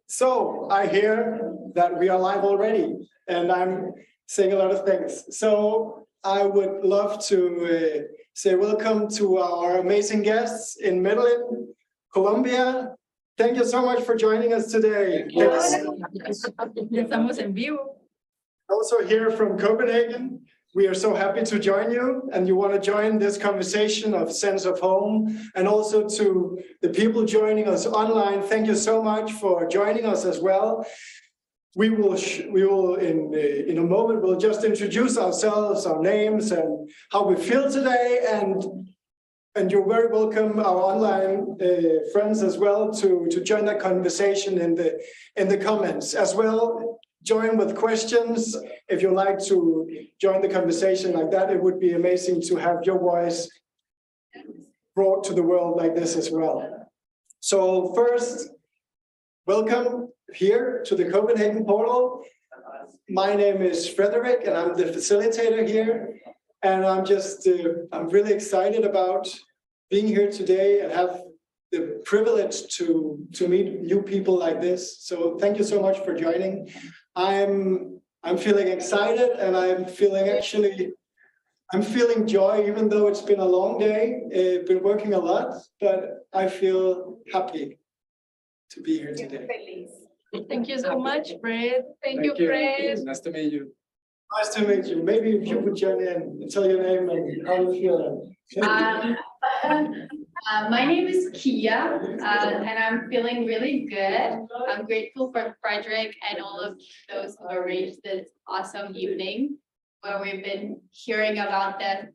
So I hear that we are live already, and I'm saying a lot of things. So I would love to say welcome to our amazing guests in Medellín, Colombia. Thank you so much for joining us today. Estamos en vivo. Also here from Copenhagen, we are so happy to join you, and you want to join this conversation of sense of home, and also to the people joining us online. Thank you so much for joining us as well. We will in a moment, we'll just introduce ourselves, our names, and how we feel today, and you're very welcome, our online friends as well, to join that conversation in the comments as well. Join with questions. If you'd like to join the conversation like that, it would be amazing to have your voice brought to the world like this as well. So first, welcome here to the Copenhagen portal. My name is Frederick, and I'm the facilitator here. And I'm really excited about being here today and have the privilege to meet new people like this. So thank you so much for joining. I'm feeling excited, and I'm feeling joy, even though it's been a long day. I've been working a lot, but I feel happy to be here today. Thank you so much, Fred. Thank you, Fred. Nice to meet you. Nice to meet you. Maybe if you would join in and tell your name and how you feel. My name is Kia, and I'm feeling really good. I'm grateful for Frederick and all of those who arranged this awesome evening, where we've been hearing about that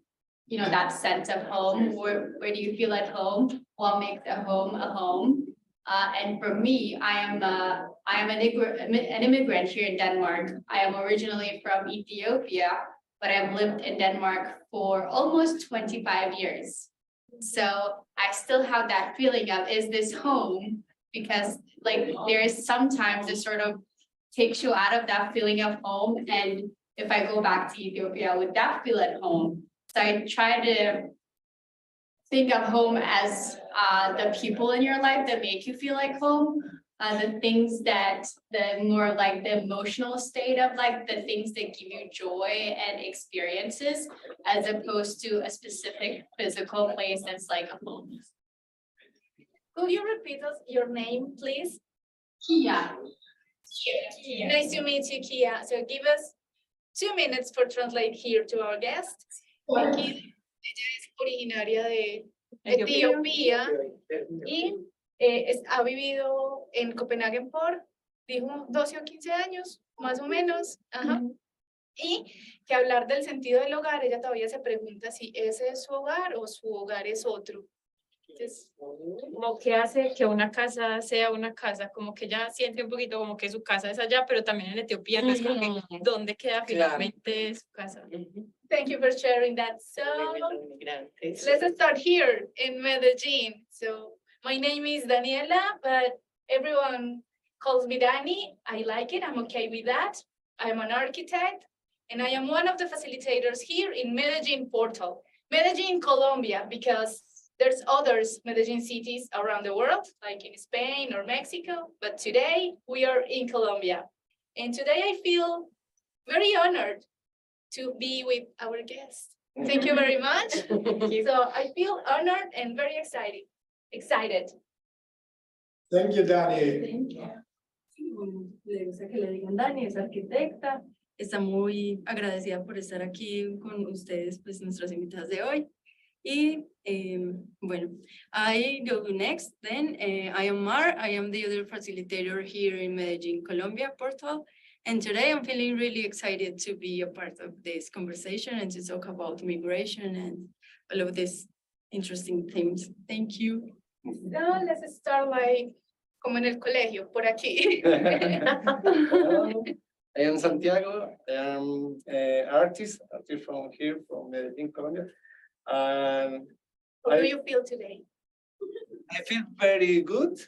sense of home. Where do you feel at home? What makes a home a home? And for me, I am an immigrant here in Denmark. I am originally from Ethiopia, but I've lived in Denmark for almost 25 years. So I still have that feeling of, is this home? Because there is sometimes it sort of takes you out of that feeling of home. And if I go back to Ethiopia, would that feel at home? So I try to think of home as the people in your life that make you feel like home. The things that the emotional state of the things that give you joy and experiences, as opposed to a specific physical place that's like a home. Could you repeat your name, please? Kia. Kia. Nice to meet you, Kia. So give us 2 minutes for translate here to our guest. Ella es originaria de Etiopía y ha vivido en Copenhagen por, dijo, 12 o 15 años, más o menos. Ajá. Y que hablar del sentido del hogar, ella todavía se pregunta si ese es su hogar o su hogar es otro. Entonces, Como que hace que una casa sea una casa, como que ella siente un poquito como que su casa es allá, pero también en Etiopía no es como que dónde queda finalmente su casa. thank you for sharing that. So let's start here in Medellín. So my name is Daniela, but everyone calls me Dani. I like it. I'm okay with that. I'm an architect, and I am one of the facilitators here in Medellín portal. Medellín, Colombia, because there's others Medellín cities around the world, like in Spain or Mexico, but today we are in Colombia. And today I feel very honored to be with our guest. Thank you very much. So I feel honored and very excited. Thank you, Dani. Thank you. Le gusta que le digan Dani, es arquitecta. Está muy agradecida por estar aquí con ustedes, pues nuestros invitados de hoy. Y bueno, I go next then. I am Mar. I am the other facilitator here in Medellín, Colombia portal. And today I'm feeling really excited to be a part of this conversation and to talk about migration and all of these interesting themes. Thank you. So let's start como en el colegio, por aquí. I am Santiago. I am an artist from here, from Medellín, Colombia. And How do you feel today? I feel very good.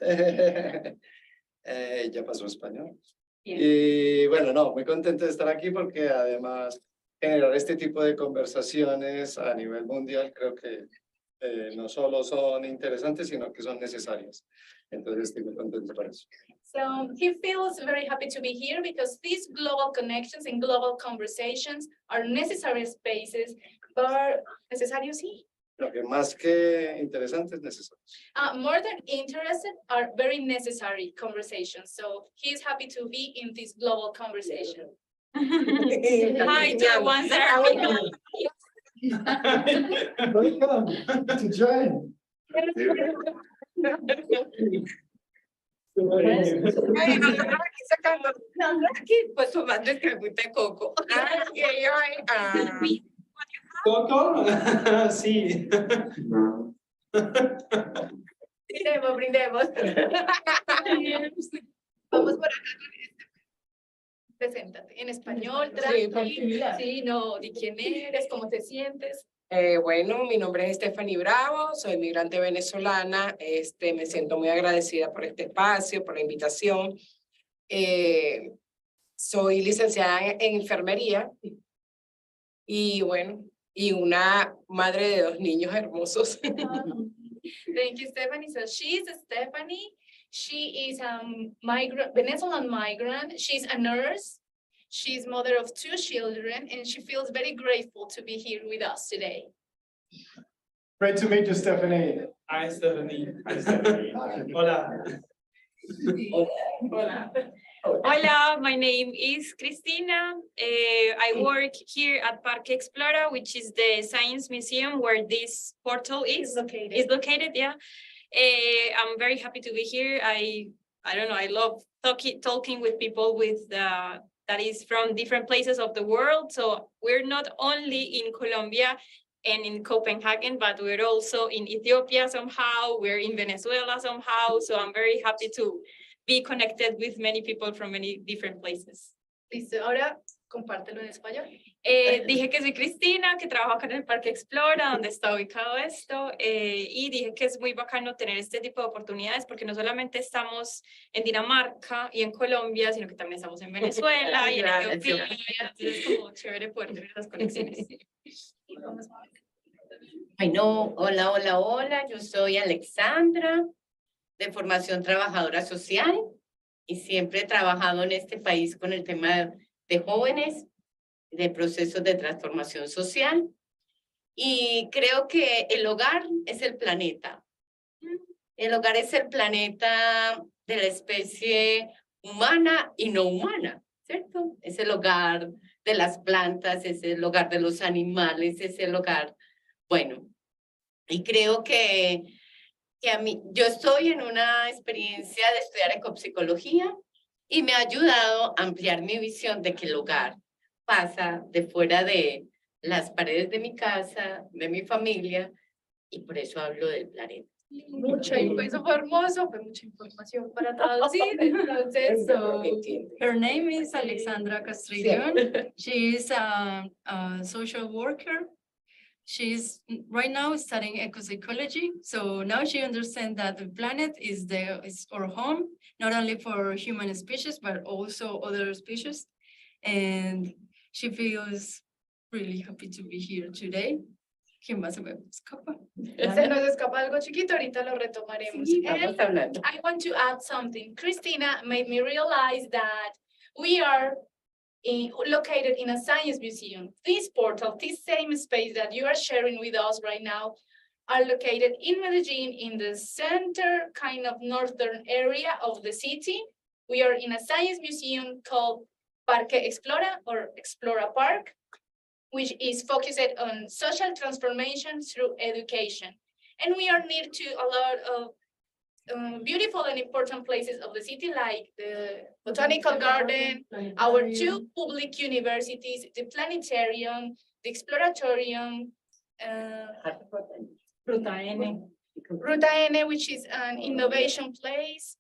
Ya pasó español. Y bueno, no, muy contento de estar aquí porque además generar este tipo de conversaciones a nivel mundial creo que no solo son interesantes, sino que son necesarias. Entonces estoy muy contento por eso. So he feels very happy to be here because these global connections and global conversations are necessary spaces, but necesarios, sí. Lo que más que interesante es necesario. More than interested are very necessary conversations. So he's happy to be in this global conversation. Hi to the ones that are Welcome to join. Pues tomando el cremita de coco. ¿Coco? Sí. Brindemos, brindemos. Vamos por acá. Preséntate en español, sí, no, di quién eres, cómo te sientes. Bueno, mi nombre es Stephanie Bravo, soy migrante venezolana. Me siento muy agradecida por este espacio, por la invitación. Soy licenciada en enfermería y bueno, y una madre de 2 niños hermosos. Thank you, Stephanie. So she's Stephanie. She is a migrant, Venezuelan migrant. She's a nurse. She's mother of 2 children, and she feels very grateful to be here with us today. Great to meet you, Stephanie. Hi, Stephanie. Hi, Stephanie. Hola. Hola. Hola, my name is Cristina. I work here at Parque Explora, which is the science museum where this portal is located. Yeah, I'm very happy to be here. I don't know. I love talking with people with that is from different places of the world. So we're not only in Colombia and in Copenhagen, but we're also in Ethiopia somehow. We're in Venezuela somehow. So I'm very happy to be connected with many people from many different places. Listo, ahora compártelo en español. Dije que soy Cristina, que trabajo acá en el Parque Explora, donde está ubicado esto, y dije que es muy bacano tener este tipo de oportunidades porque no solamente estamos en Dinamarca y en Colombia, sino que también estamos en Venezuela y en Etiopía, entonces es como chévere poder tener esas conexiones. Bueno, hola, hola, hola, yo soy Alexandra, de formación trabajadora social, y siempre he trabajado en este país con el tema de jóvenes, de procesos de transformación social, y creo que el hogar es el planeta. El hogar es el planeta de la especie humana y no humana, ¿cierto? Es el hogar de las plantas, es el hogar de los animales, es el hogar, bueno, y creo que a mí, yo estoy en una experiencia de estudiar ecopsicología y me ha ayudado a ampliar mi visión de que el hogar pasa de fuera de las paredes de mi casa, de mi familia, y por eso hablo del planeta. Eso fue hermoso, fue mucha información para traducir, entonces, Her name is Alexandra Castrillon. She is a social worker. She's right now studying ecopsychology. So now she understands that the planet is our home, not only for human species, but also other species. And she feels really happy to be here today. ¿Quién más se me escapa? Se nos escapa algo chiquito, ahorita lo retomaremos. Sí, vamos hablando. I want to add something. Christina made me realize that we are located in a science museum. This portal, this same space that you are sharing with us right now, are located in Medellín, in the center, kind of northern area of the city. We are in a science museum called Parque Explora or Explora Park, which is focused on social transformation through education. And we are near to a lot of beautiful and important places of the city, like the Botanical Garden, our 2 public universities, the planetarium, the exploratorium, Ruta N, which is an innovation place,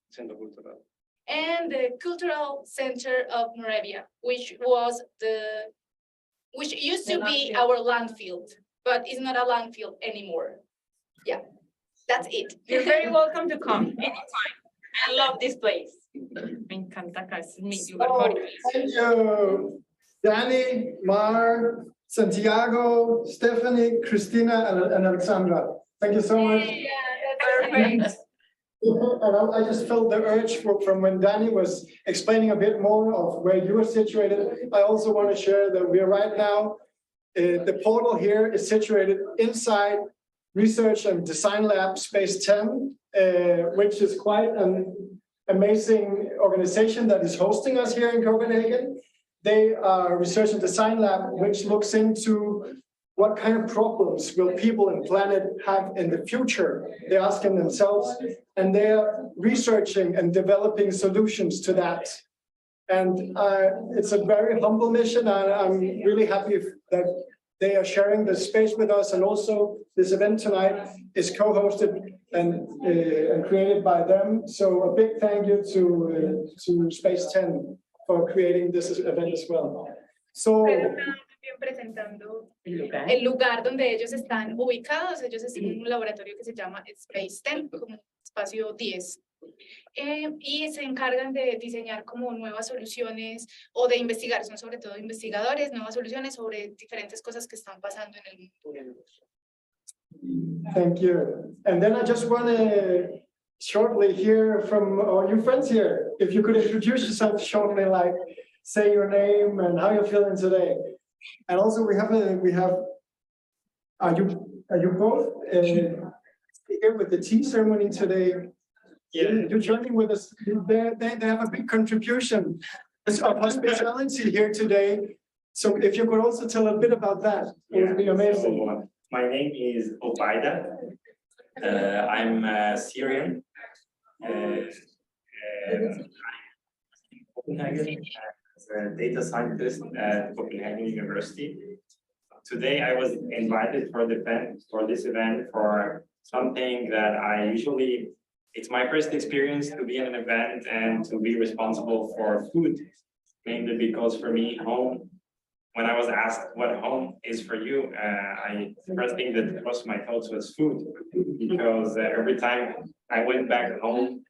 and the Cultural Center of Moravia, which used to be our landfill, but is not a landfill anymore. Yeah. That's it. You're very welcome to come anytime. I love this place. Me encanta meet you. Thank you. Danny, Mar, Santiago, Stephanie, Christina, and Alexandra. Thank you so much. Perfect. And I just felt the urge from when Danny was explaining a bit more of where you are situated. I also want to share that we are right now, the portal here is situated inside Research and Design Lab Space 10, which is quite an amazing organization that is hosting us here in Copenhagen. They are Research and Design Lab, which looks into what kind of problems will people and planet have in the future? They're asking themselves, and they're researching and developing solutions to that. And it's a very humble mission. I'm really happy that they are sharing the space with us. And also this event tonight is co-hosted and created by them. So a big thank you to Space 10 for creating this event as well. So presentando el lugar donde ellos están ubicados. Ellos están en un laboratorio que se llama Space 10, como espacio 10. Y se encargan de diseñar como nuevas soluciones o de investigar, son sobre todo investigadores, nuevas soluciones sobre diferentes cosas que están pasando en el mundo. Thank you. And then I just want to shortly hear from our new friends here. If you could introduce yourself shortly, like say your name and how you're feeling today. And also we have are you both here with the tea ceremony today? Yeah, you're joining with us. They have a big contribution of hospitality here today. So if you could also tell a bit about that, it would be amazing. So, my name is Obaida. I'm Syrian. Copenhagen as a data scientist at Copenhagen University. Today I was invited for this event for something that I usually, it's my first experience to be in an event and to be responsible for food, mainly because for me, home, when I was asked what home is for you, the first thing that crossed my thoughts was food, because every time I went back home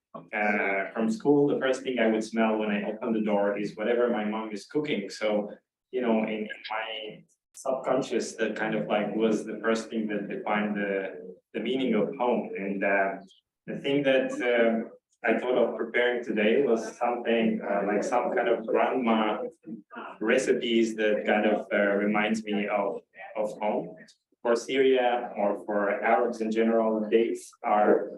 from school, the first thing I would smell when I opened the door is whatever my mom is cooking. So, you know, in my subconscious, that kind of like was the first thing that defined the meaning of home. And the thing that I thought of preparing today was something like some kind of grandma recipes that kind of reminds me of home. For Syria or for Arabs in general, dates are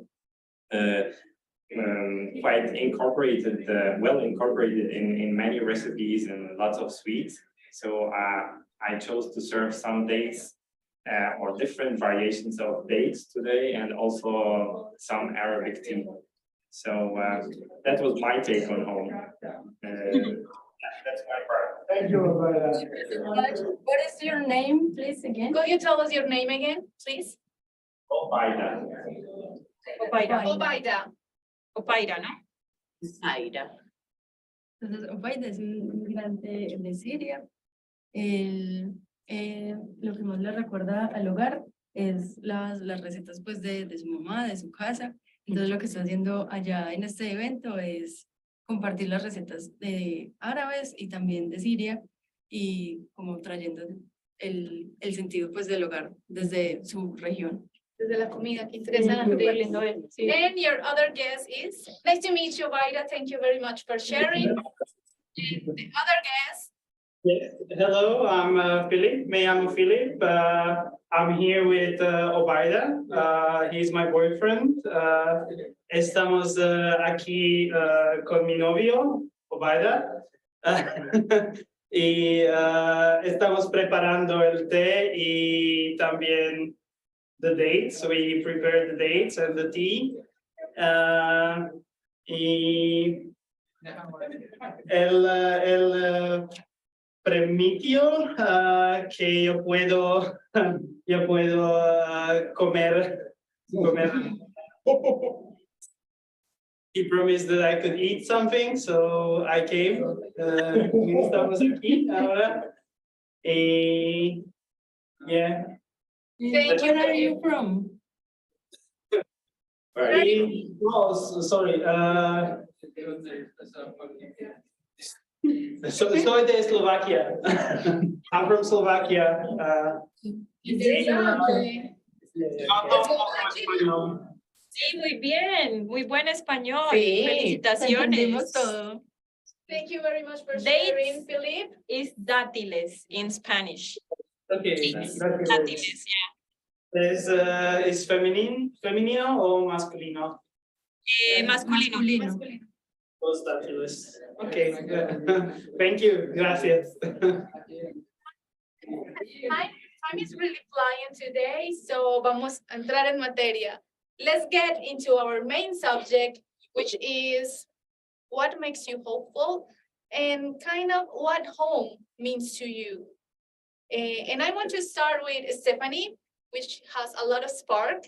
quite incorporated, well incorporated in many recipes and lots of sweets. So I chose to serve some dates or different variations of dates today, and also some Arabic tea. So that was my take on home. That's my part. Thank you. What is your name, please, again? Could you tell us your name again, please? Obaida. Obaida. Opaira, ¿no? Zaira. Entonces, Obaida es un migrante de Siria. Lo que más le recuerda al hogar es las recetas pues de su mamá, de su casa. Entonces lo que está haciendo allá en este evento es compartir las recetas de árabes y también de Siria, y como trayendo el sentido pues del hogar desde su región. Desde la comida, qué interesante. Sí. And your other guest is, nice to meet you, Obaida. Thank you very much for sharing. And the other guest. Yes. Hello, I'm Philip. Me llamo Philip. I'm here with Obaida. He's my boyfriend. Estamos aquí con mi novio, Obaida. Y estamos preparando el té y también the dates. We prepared the dates and the tea. Y el permitió que yo puedo comer. He promised that I could eat something, so I came. Estamos aquí ahora. Yeah. Thank you. Where are you from? Sorry. Soy de Eslovaquia. I'm from Slovakia. Sí, muy bien, muy buen español. Sí, Felicitaciones. Todo. Thank you very much for Dates sharing, Philip. is dátiles in Spanish. Okay, Dátiles, yeah. is femenino o masculino? Masculino. Los dátiles. Okay, thank you, gracias. Time is really flying today, so vamos a entrar en materia. Let's get into our main subject, which is what makes you hopeful and kind of what home means to you. And I want to start with Stephanie, which has a lot of spark.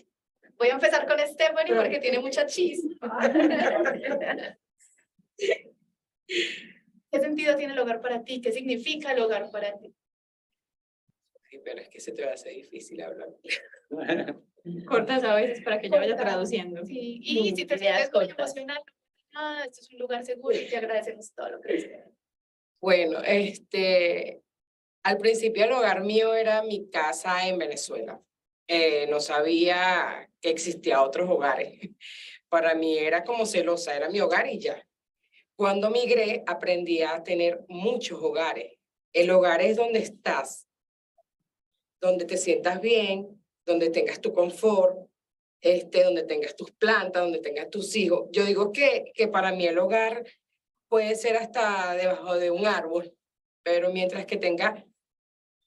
Voy a empezar con Stephanie porque tiene mucha chispa. ¿Qué sentido tiene el hogar para ti? ¿Qué significa el hogar para ti? Sí, pero es que se te va a hacer difícil hablar. Cortas a veces para que yo vaya traduciendo. Sí, y si te sientes muy emocional, esto es un lugar seguro y te agradecemos todo lo que dices. Bueno, al principio el hogar mío era mi casa en Venezuela. No sabía que existía otros hogares. Para mí era como celosa, era mi hogar y ya. Cuando migré, aprendí a tener muchos hogares. El hogar es donde estás, donde te sientas bien, donde tengas tu confort, donde tengas tus plantas, donde tengas tus hijos. Yo digo que para mí el hogar puede ser hasta debajo de un árbol, pero mientras que tenga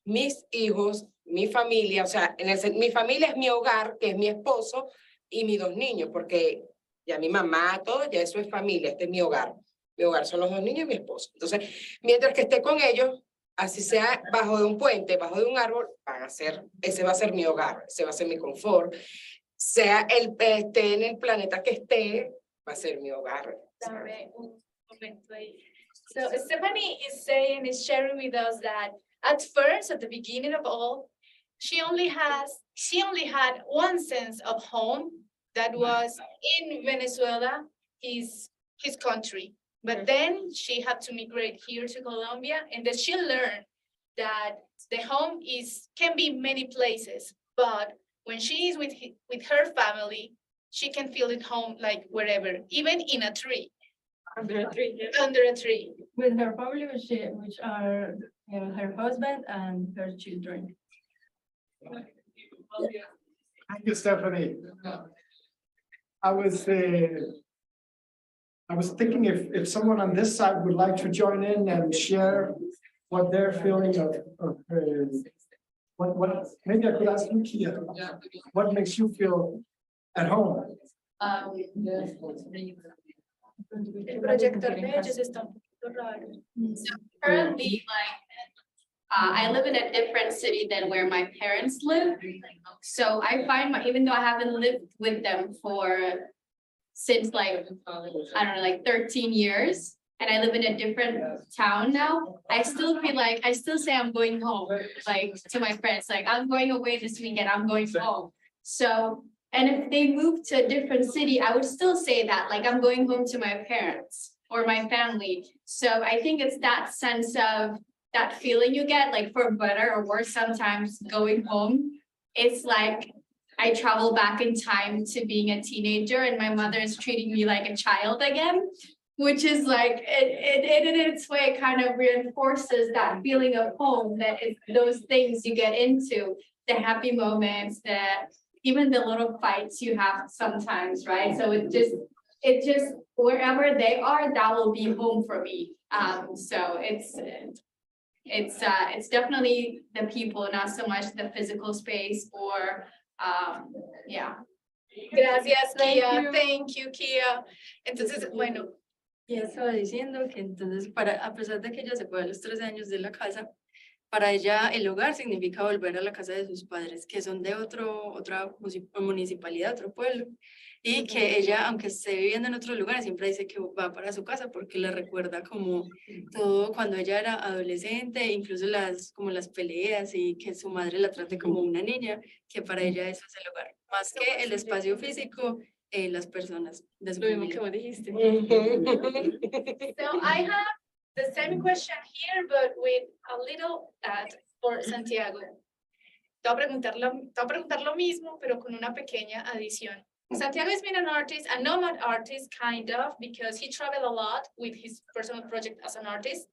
mis hijos, mi familia, o sea, mi familia es mi hogar, que es mi esposo y mis 2 niños, porque ya mi mamá, todo, ya eso es familia, este es mi hogar. Mi hogar son los 2 niños y mi esposo. Entonces, mientras que esté con ellos, así sea bajo de un puente, bajo de un árbol, ese va a ser mi hogar, ese va a ser mi confort. Sea esté en el planeta que esté, va a ser mi hogar. Dame un momento ahí. So Stephanie is sharing with us that at first, at the beginning of all, she only had one sense of home that was in Venezuela, his country. But then she had to migrate here to Colombia, and then she learned that the home can be many places, but when she is with her family, she can feel at home like wherever, even in a tree. Under a tree. Yeah. Under a tree. With her family, which are her husband and her children. Thank you, Stephanie. I was thinking if someone on this side would like to join in and share what they're feeling of what maybe I could ask you, Kia, what makes you feel at home? El proyector de ellos está un poquito raro. So currently, I live in a different city than where my parents live. So I find even though I haven't lived with them since I don't know, 13 years, and I live in a different town now, I still say I'm going home, to my friends, I'm going away this weekend, I'm going home. So, and if they move to a different city, I would still say that, I'm going home to my parents or my family. So I think it's that sense of that feeling you get, for better or worse, sometimes going home. It's like I travel back in time to being a teenager and my mother is treating me like a child again, which is it in its way kind of reinforces that feeling of home, that it's those things you get into, the happy moments, even the little fights you have sometimes, right? So it just wherever they are, that will be home for me. So it's definitely the people, not so much the physical space or yeah. Gracias, Kia. Thank you, Kia. Entonces, bueno. Y estaba diciendo que entonces, a pesar de que ella se fue a los 13 años de la casa, para ella el hogar significa volver a la casa de sus padres, que son de otra municipalidad, otro pueblo, y que ella, aunque esté viviendo en otro lugar, siempre dice que va para su casa porque le recuerda como todo cuando ella era adolescente, incluso como las peleas y que su madre la trate como una niña, que para ella eso es el hogar, más que el espacio físico, las personas de su familia. So I have the same question here, but with a little add for Santiago. Te voy a preguntar lo mismo, pero con una pequeña adición. Santiago has been an artist, a nomad artist, kind of, because he traveled a lot with his personal project as an artist.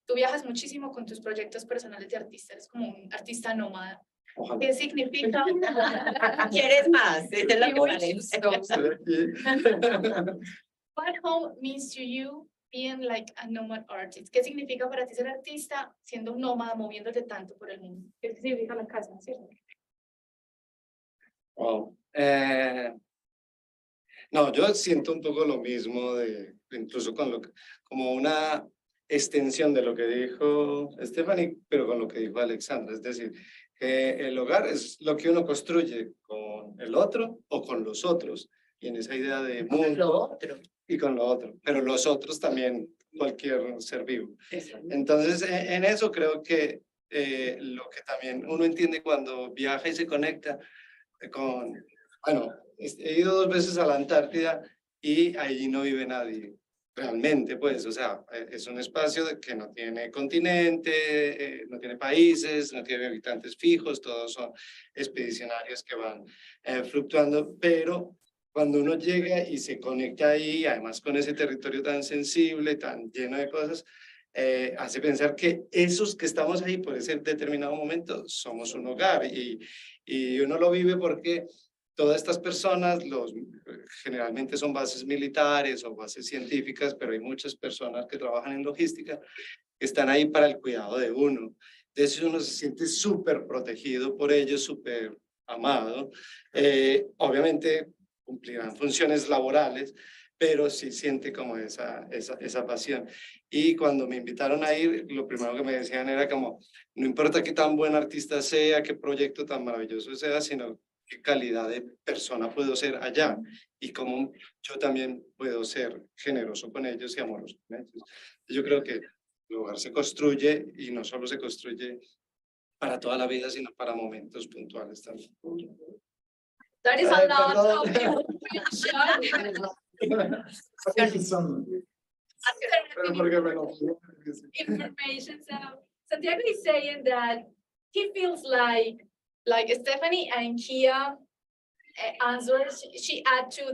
Tú viajas muchísimo con tus proyectos personales de artista, eres como un artista nómada. ¿Qué significa? ¿Quieres más? Esta es la que What home means to you being like a nomad artist? ¿Qué significa para ti ser artista siendo un nómada, moviéndote tanto por el mundo? ¿Qué significa la casa, cierto? Wow. No, yo siento un poco lo mismo incluso como una extensión de lo que dijo Stephanie, pero con lo que dijo Alexandra. Es decir, que el hogar es lo que uno construye con el otro o con los otros. Y en esa idea de mundo y con lo otro. Pero los otros también, cualquier ser vivo. Entonces, en eso creo que lo que también uno entiende cuando viaja y se conecta bueno, he ido 2 veces a la Antártida y allí no vive nadie. Realmente, pues, o sea, es un espacio que no tiene continente, no tiene países, no tiene habitantes fijos, todos son expedicionarios que van fluctuando, pero cuando uno llega y se conecta ahí, además con ese territorio tan sensible, tan lleno de cosas, hace pensar que esos que estamos ahí por ese determinado momento somos un hogar y uno lo vive porque todas estas personas, generalmente son bases militares o bases científicas, pero hay muchas personas que trabajan en logística que están ahí para el cuidado de uno. Entonces uno se siente súper protegido por ellos, súper amado. Obviamente cumplirán funciones laborales, pero sí siente como esa pasión. Y cuando me invitaron a ir, lo primero que me decían era como, no importa qué tan buen artista sea, qué proyecto tan maravilloso sea, sino qué calidad de persona puedo ser allá y cómo yo también puedo ser generoso con ellos y amoroso con ellos. Yo creo que el hogar se construye y no solo se construye para toda la vida, sino para momentos puntuales también. That is a lot of information. So Santiago is saying that he feels like Stephanie and Kia answers, she add to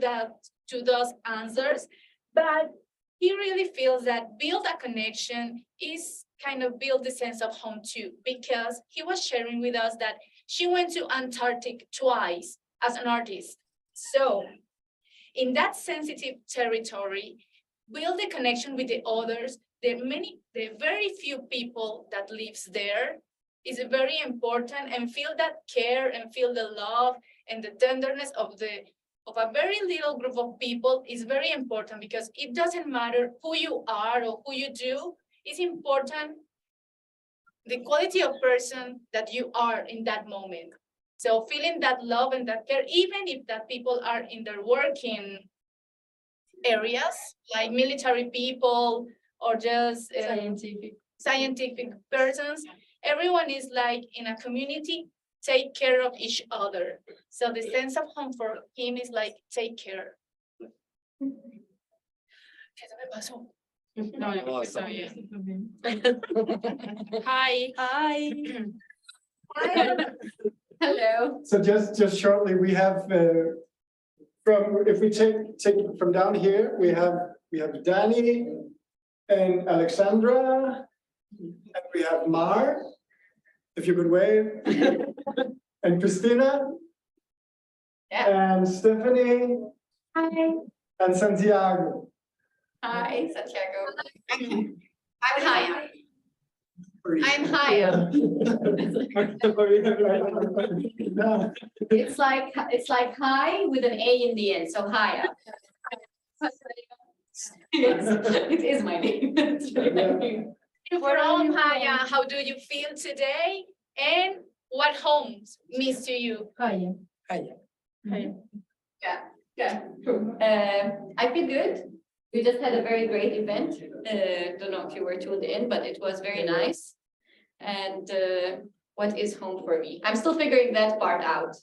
those answers, but he really feels that build a connection is kind of build the sense of home too, because he was sharing with us that she went to Antarctic twice as an artist. So in that sensitive territory, build a connection with the others. The very few people that lives there is very important, and feel that care and feel the love and the tenderness of a very little group of people is very important, because it doesn't matter who you are or who you do. It's important the quality of person that you are in that moment. So feeling that love and that care, even if that people are in their working areas, like military people or just scientific persons, everyone is like in a community, take care of each other. So the sense of home for him is like, take care. Hi. Hi. Hello. So just shortly, we have if we take it from down here, we have Danny and Alexandra, and we have Mar, if you could wave, and Christina, and Stephanie, Hi. and Santiago. Hi, Santiago. I'm Haya. I'm Haya. It's like hi with an A in the end, so Haya. Yes, it is my name. From Haya, how do you feel today? And what home means to you? Haya. Yeah, true. I feel good. We just had a very great event. Don't know if you were tuned in, but it was very nice. And what is home for me? I'm still figuring that part out.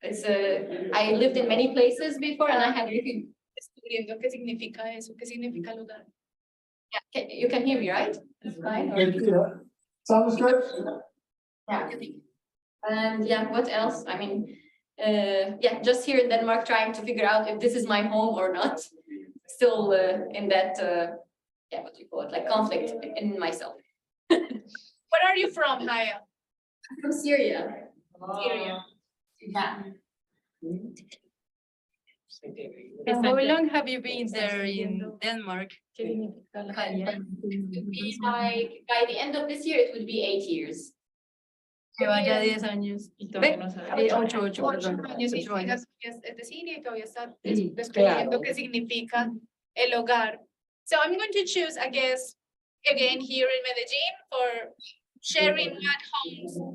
I lived in many places before, and I had really Descubriendo qué significa eso, qué significa lugar. Yeah, you can hear me, right? It's fine. Sounds good. Yeah. And yeah, what else? I mean, yeah, just here in Denmark, trying to figure out if this is my home or not. Still in that, yeah, what do you call it? Like conflict in myself. Where are you from, Haya? From Syria. Syria. Yeah. And how long have you been there in Denmark? Like by the end of this year, it would be 8 years. Lleva ya 10 años y todavía no sabe. 8 perdón. 8 años. Es de Siria y todavía está descubriendo qué significa el hogar. So I'm going to choose, I guess, again here in Medellín for sharing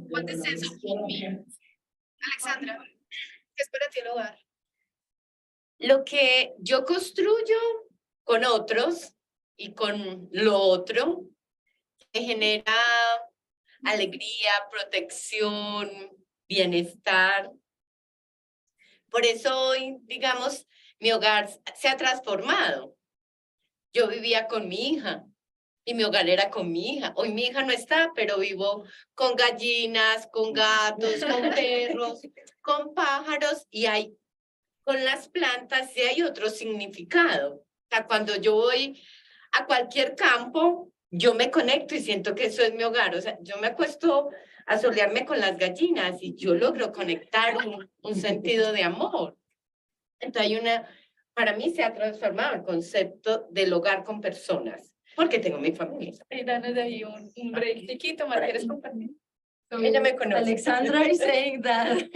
what the sense of home means. Alexandra, ¿qué es para ti el hogar? Lo que yo construyo con otros y con lo otro me genera alegría, protección, bienestar. Por eso hoy, digamos, mi hogar se ha transformado. Yo vivía con mi hija y mi hogar era con mi hija. Hoy mi hija no está, pero vivo con gallinas, con gatos, con perros, con pájaros y hay con las plantas sí hay otro significado. O sea, cuando yo voy a cualquier campo, yo me conecto y siento que eso es mi hogar. O sea, yo me acuesto a solearme con las gallinas y yo logro conectar un sentido de amor. Entonces para mí se ha transformado el concepto del hogar con personas, porque tengo mi familia. Y danos de ahí un break chiquito, Mar, ¿quieres compartir? Ella me conoce. Alexandra is saying that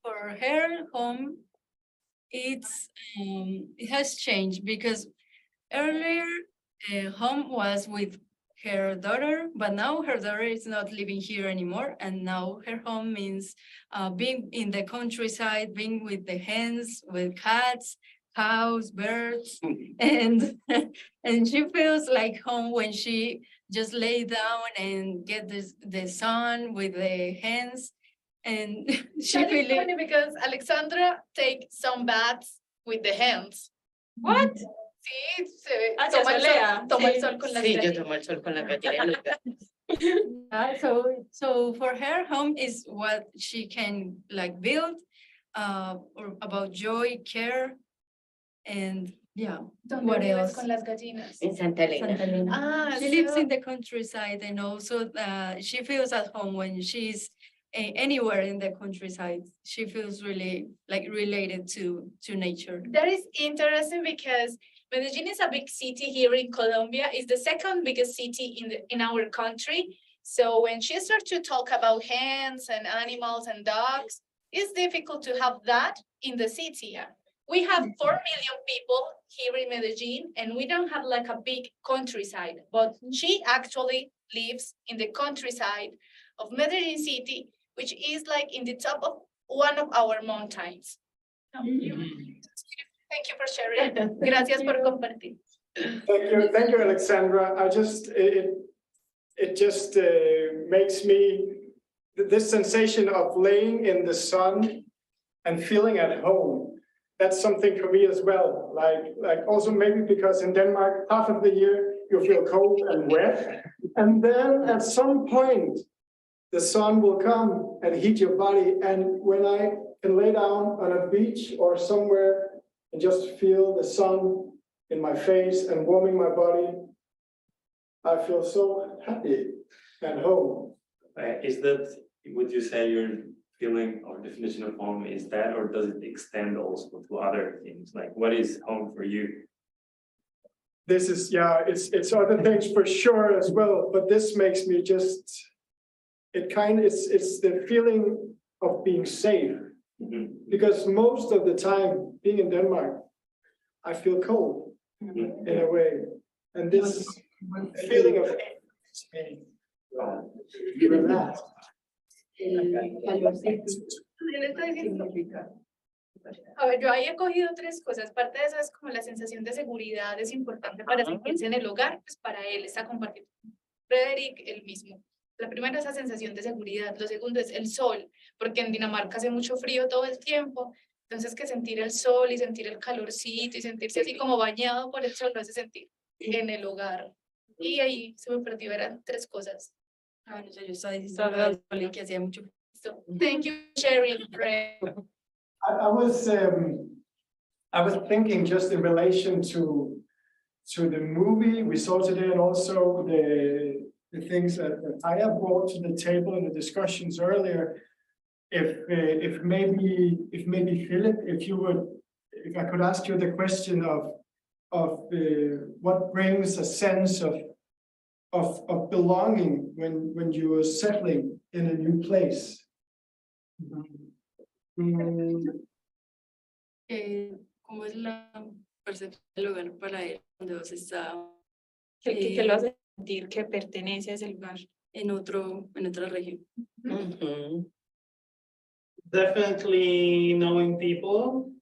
for her home, it has changed because earlier home was with her daughter, but now her daughter is not living here anymore, and now her home means being in the countryside, being with the hens, with cats, cows, birds, and she feels like home when she just lay down and get the sun with the hens. And she That is really funny because Alexandra take some baths with the hands. What? Sí, toma el sol con las Sí, yo gallinas. tomo el sol con la gallina. so for her, home is what she can like build or about joy, care, and yeah. What else? Con las gallinas. En Santa Elena. Ah, She lives in the countryside, and also she feels at home when she's anywhere in the countryside. She feels really like related to nature. That is interesting because Medellín is a big city here in Colombia. It's the second biggest city in our country. So when she starts to talk about hens and animals and dogs, it's difficult to have that in the city. We have 4 million people here in Medellín, and we don't have like a big countryside, but she actually lives in the countryside of Medellín city, which is like in the top of one of our mountains. Thank you for sharing. Gracias por compartir. Thank you, Alexandra. It just makes me this sensation of laying in the sun and feeling at home. That's something for me as well. Like also maybe because in Denmark, half of the year you feel cold and wet, and then at some point the sun will come and heat your body. And when I can lay down on a beach or somewhere and just feel the sun in my face and warming my body, I feel so happy at home. Is that, would you say your feeling or definition of home is that, or does it extend also to other things? Like what is home for you? This is, yeah, it's other things for sure as well, but this makes me just, it's the feeling of being safe. Because most of the time being in Denmark, I feel cold in a way. And this feeling of relaxed. A ver, yo ahí he cogido 3 cosas. Parte de eso es como la sensación de seguridad, es importante para sentirse en el hogar, pues para él está compartiendo con Frederick el mismo. La primera es esa sensación de seguridad, lo segundo es el sol, porque en Dinamarca hace mucho frío todo el tiempo, Entonces que sentir el sol y sentir el calorcito y sentirse así como bañado por el sol lo hace sentir en el hogar. Y ahí se me perdió, eran 3 cosas. Ah, bueno, yo estaba diciendo que hacía mucho. So, thank you for sharing, Fred. I was thinking just in relation to the movie we saw today, and also the things that Aya brought to the table in the discussions earlier. If maybe Philip, if I could ask you the question of what brings a sense of belonging when you are settling in a new place. ¿Cómo es la percepción del lugar para él donde vos estás? Que lo hace sentir que pertenece a ese lugar. En otra región. Definitely knowing people,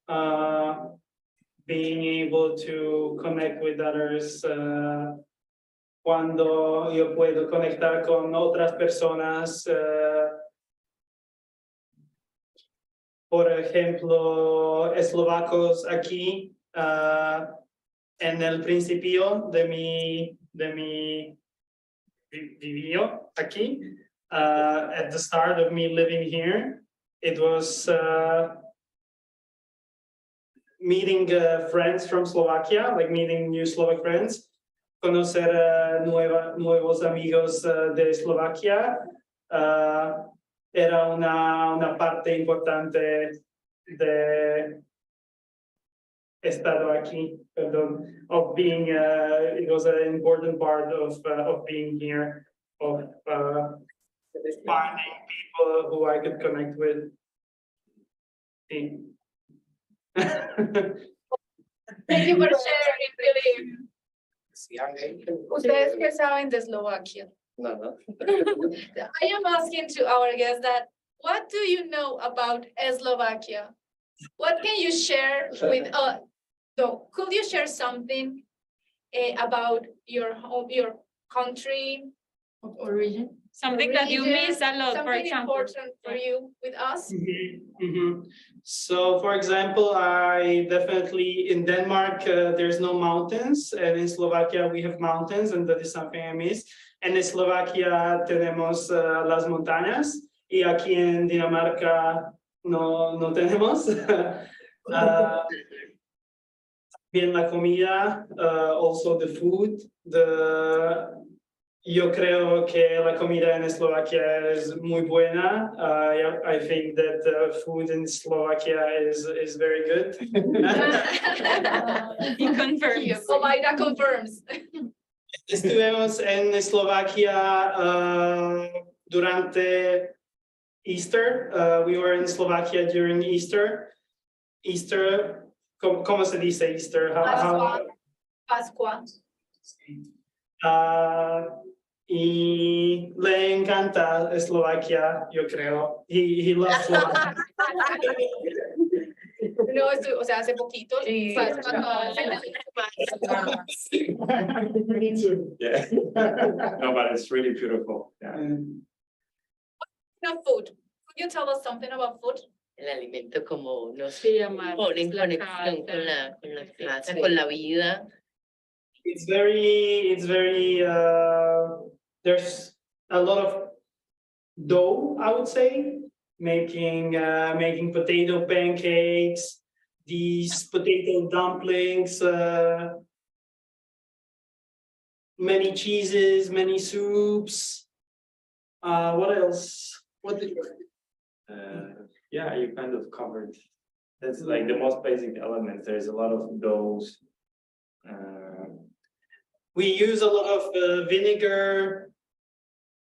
being able to connect with others. Cuando yo puedo conectar con otras personas, por ejemplo, eslovacos aquí, en el principio de mi vivió aquí, at the start of me living here, it was meeting friends from Slovakia, like meeting new Slovak friends, conocer nuevos amigos de Eslovaquia. Era una parte importante de estado aquí, perdón, of being, it was an important part of being here, of finding people who I could connect with. Sí. Thank you for sharing, Philip. ¿Ustedes qué saben de Eslovaquia? Nada. I am asking to our guests that, what do you know about Slovakia? What can you share with us? So, could you share something about your home, your country of origin? Something that you miss a lot, for something example. important for you with us? So, for example, I definitely, in Denmark, there's no mountains, and in Slovakia we have mountains, and that is something I miss. And in Slovakia tenemos las montañas, y aquí en Dinamarca no tenemos. Bien, la comida, also the food. Yo creo que la comida en Eslovaquia es muy buena. I think that the food in Slovakia is very good. He confirms. Omaida confirms. Estuvimos en Eslovaquia durante Easter. We were in Slovakia during Easter. Easter, ¿cómo se dice Easter? Pascua. Y le encanta Eslovaquia, yo creo. He loves Slovakia. No, o sea, hace poquito. Sí. Yeah. No, but it's really beautiful. Yeah. Food. Could you tell us something about food? El alimento como nos pone en conexión con la casa, con la vida. It's very, there's a lot of dough, I would say, making potato pancakes, these potato dumplings, many cheeses, many soups. What else? What did you? Yeah, you kind of covered. That's like the most basic elements. There's a lot of doughs. We use a lot of vinegar,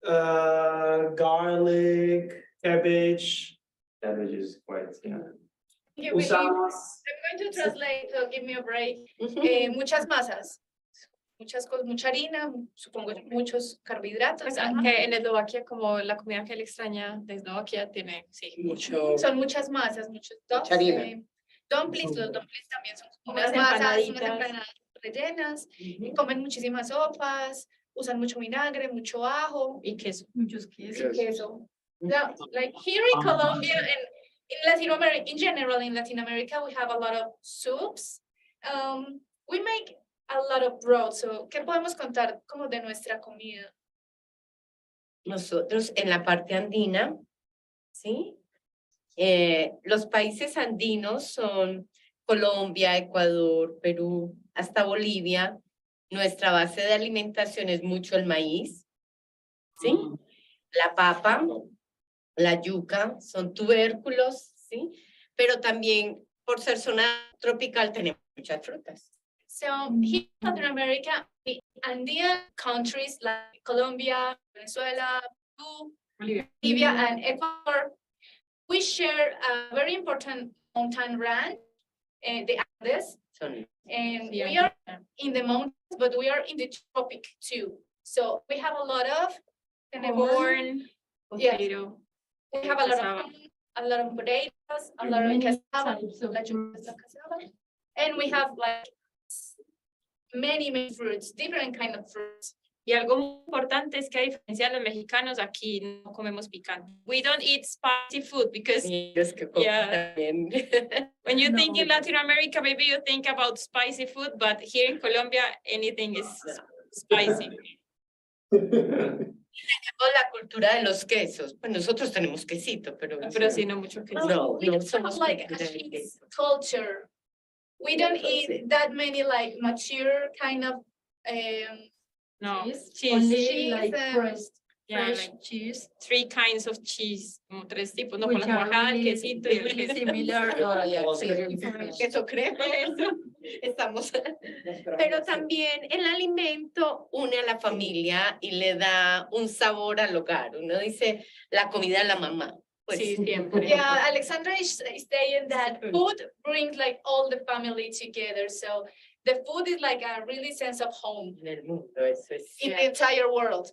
garlic, cabbage. Cabbage is quite, yeah. I'm going to translate, so give me a break. Muchas masas. Mucha harina, supongo muchos carbohidratos. Que en Eslovaquia, como la comida que él extraña de Eslovaquia, tiene, sí, mucho. Son muchas masas, muchos dumplings. Los dumplings también son unas empanadas rellenas. Comen muchísimas sopas, usan mucho vinagre, mucho ajo. Y queso. Muchos quesos. Queso. Now, like here in Colombia, and in Latin America, in general, in Latin America, we have a lot of soups. We make a lot of broth. So, ¿qué podemos contar como de nuestra comida? Nosotros en la parte andina, ¿sí? Los países andinos son Colombia, Ecuador, Perú, hasta Bolivia. Nuestra base de alimentación es mucho el maíz, ¿sí? La papa, la yuca, son tubérculos, ¿sí? Pero también, por ser zona tropical, tenemos muchas frutas. So here in Latin America, the Andean countries like Colombia, Venezuela, Peru, Bolivia, and Ecuador, we share a very important mountain range, the Andes. And we are in the mountains, but we are in the tropic too. So we have a lot of Corn, potato. We have a lot of potatoes, a lot of cassava, and we have like many fruits, different kind of fruits. Y algo muy importante es que a diferencia de los mexicanos, aquí no comemos picante. We don't eat spicy food because, yeah, when you think in Latin America, maybe you think about spicy food, but here in Colombia, anything is spicy. Tenemos la cultura de los quesos. Pues nosotros tenemos quesito, pero sí, no mucho queso. No, We no don't somos have like a cultura de cheese queso. culture. We don't eat that many like mature kind of No, cheese. Only Cheese, like fresh like cheese. 3 kinds of cheese, como 3 tipos, ¿no? Con Which la are cuajada, el really, quesito y el really queso. similar. Queso crema, estamos. Pero también el alimento une a la familia y le da un sabor al hogar. Uno dice la comida de la mamá. Pues, Sí, siempre. Yeah, Alexandra is saying that food brings like all the family together. So the food is like a really sense of home En el mundo, eso es. in the entire world,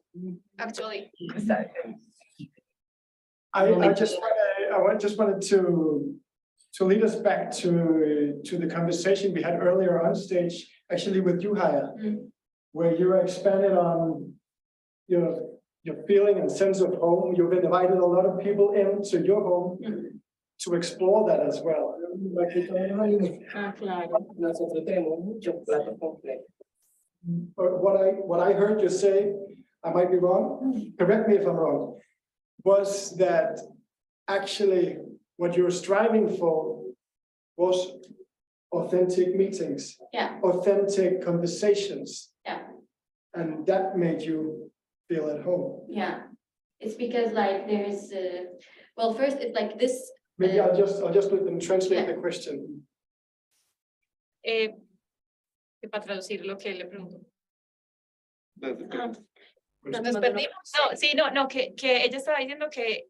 actually. I just wanted to lead us back to the conversation we had earlier on stage, actually with you, Haya, where you expanded on your feeling and sense of home. You've invited a lot of people into your home to explore that as well. What I heard you say, I might be wrong, correct me if I'm wrong, was that actually what you're striving for was authentic meetings, authentic conversations. And that made you feel at home. Yeah, it's because like there's, well, first it's like this. Maybe I'll just let them translate the question. Para traducir lo que le pregunto. Nos perdimos. No, sí, no, que ella estaba diciendo que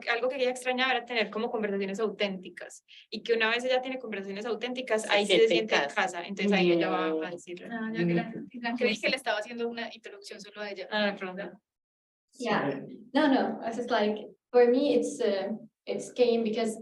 algo que ella extrañaba era tener como conversaciones auténticas y que una vez ella tiene conversaciones auténticas, ahí sí se siente en casa, entonces ahí ella va a decirle. Creí que le estaba haciendo una introducción solo a ella. Perdón. Yeah, no, I was like, for me, it's came because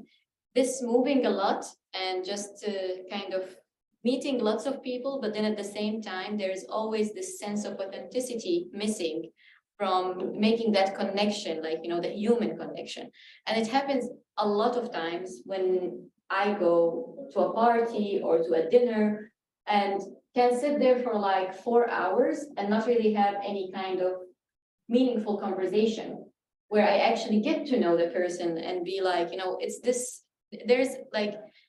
this moving a lot and just kind of meeting lots of people, but then at the same time, there's always this sense of authenticity missing from making that connection, like, the human connection. And it happens a lot of times when I go to a party or to a dinner and can sit there for like 4 hours and not really have any kind of meaningful conversation where I actually get to know the person and be like, it's this, there's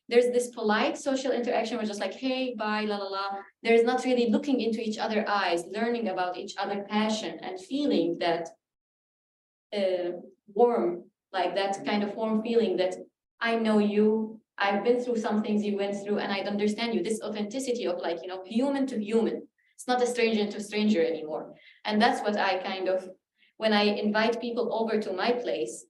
this polite social interaction where just like, hey, bye, la, la, la. There's not really looking into each other's eyes, learning about each other's passion and feeling that warm, like that kind of warm feeling that I know you, I've been through some things you went through and I understand you, this authenticity of like, human to human. It's not a stranger to stranger anymore. And that's what I kind of, when I invite people over to my place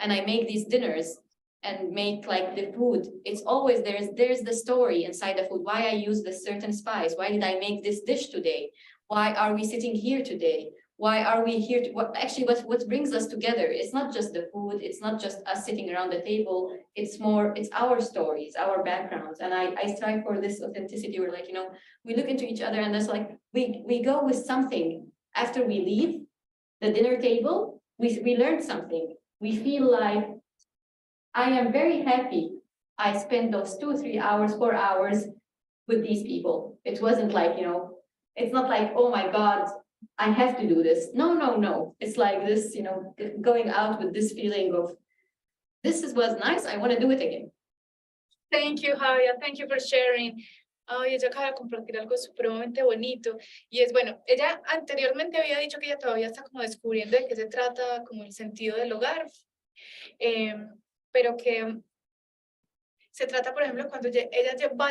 and I make these dinners, and make like the food, it's always there's the story inside the food, why I use this certain spice, why did I make this dish today, why are we sitting here today, why are we here what brings us together. It's not just the food, it's not just us sitting around the table, it's our stories, our backgrounds. And I strive for this authenticity where like, we look into each other and that's like we go with something after we leave the dinner table, we learned something, we feel like I am very happy I spent those 2, 3 hours, 4 hours with these people. It wasn't like, you know, it's not like, oh my God, I have to do this. No, no, no. It's like this, you know, going out with this feeling of, was nice, I want to do it again. Thank you, Javier. Thank you for sharing. Ay, ella acaba de compartir algo supremamente bonito. Y es bueno, ella anteriormente había dicho que ella todavía está como descubriendo de qué se trata, como el sentido del hogar. Pero que se trata, por ejemplo, cuando ella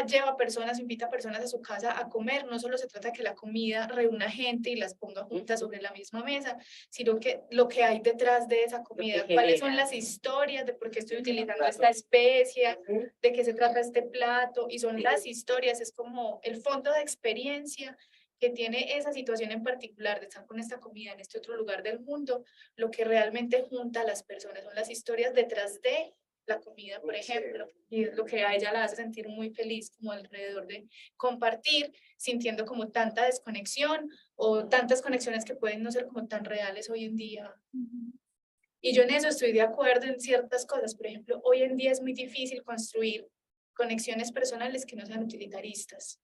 lleva personas, invita a personas a su casa a comer, no solo se trata de que la comida reúna gente y las ponga juntas sobre la misma mesa, sino que lo que hay detrás de esa comida, cuáles son las historias de por qué estoy utilizando esta especia, de qué se trata este plato, y son las historias, es como el fondo de experiencia que tiene esa situación en particular de estar con esta comida en este otro lugar del mundo, lo que realmente junta a las personas, son las historias detrás de la comida, por ejemplo, y es lo que a ella la hace sentir muy feliz, como alrededor de compartir, sintiendo como tanta desconexión o tantas conexiones que pueden no ser como tan reales hoy en día. Y yo en eso estoy de acuerdo en ciertas cosas. Por ejemplo, hoy en día es muy difícil construir conexiones personales que no sean utilitaristas.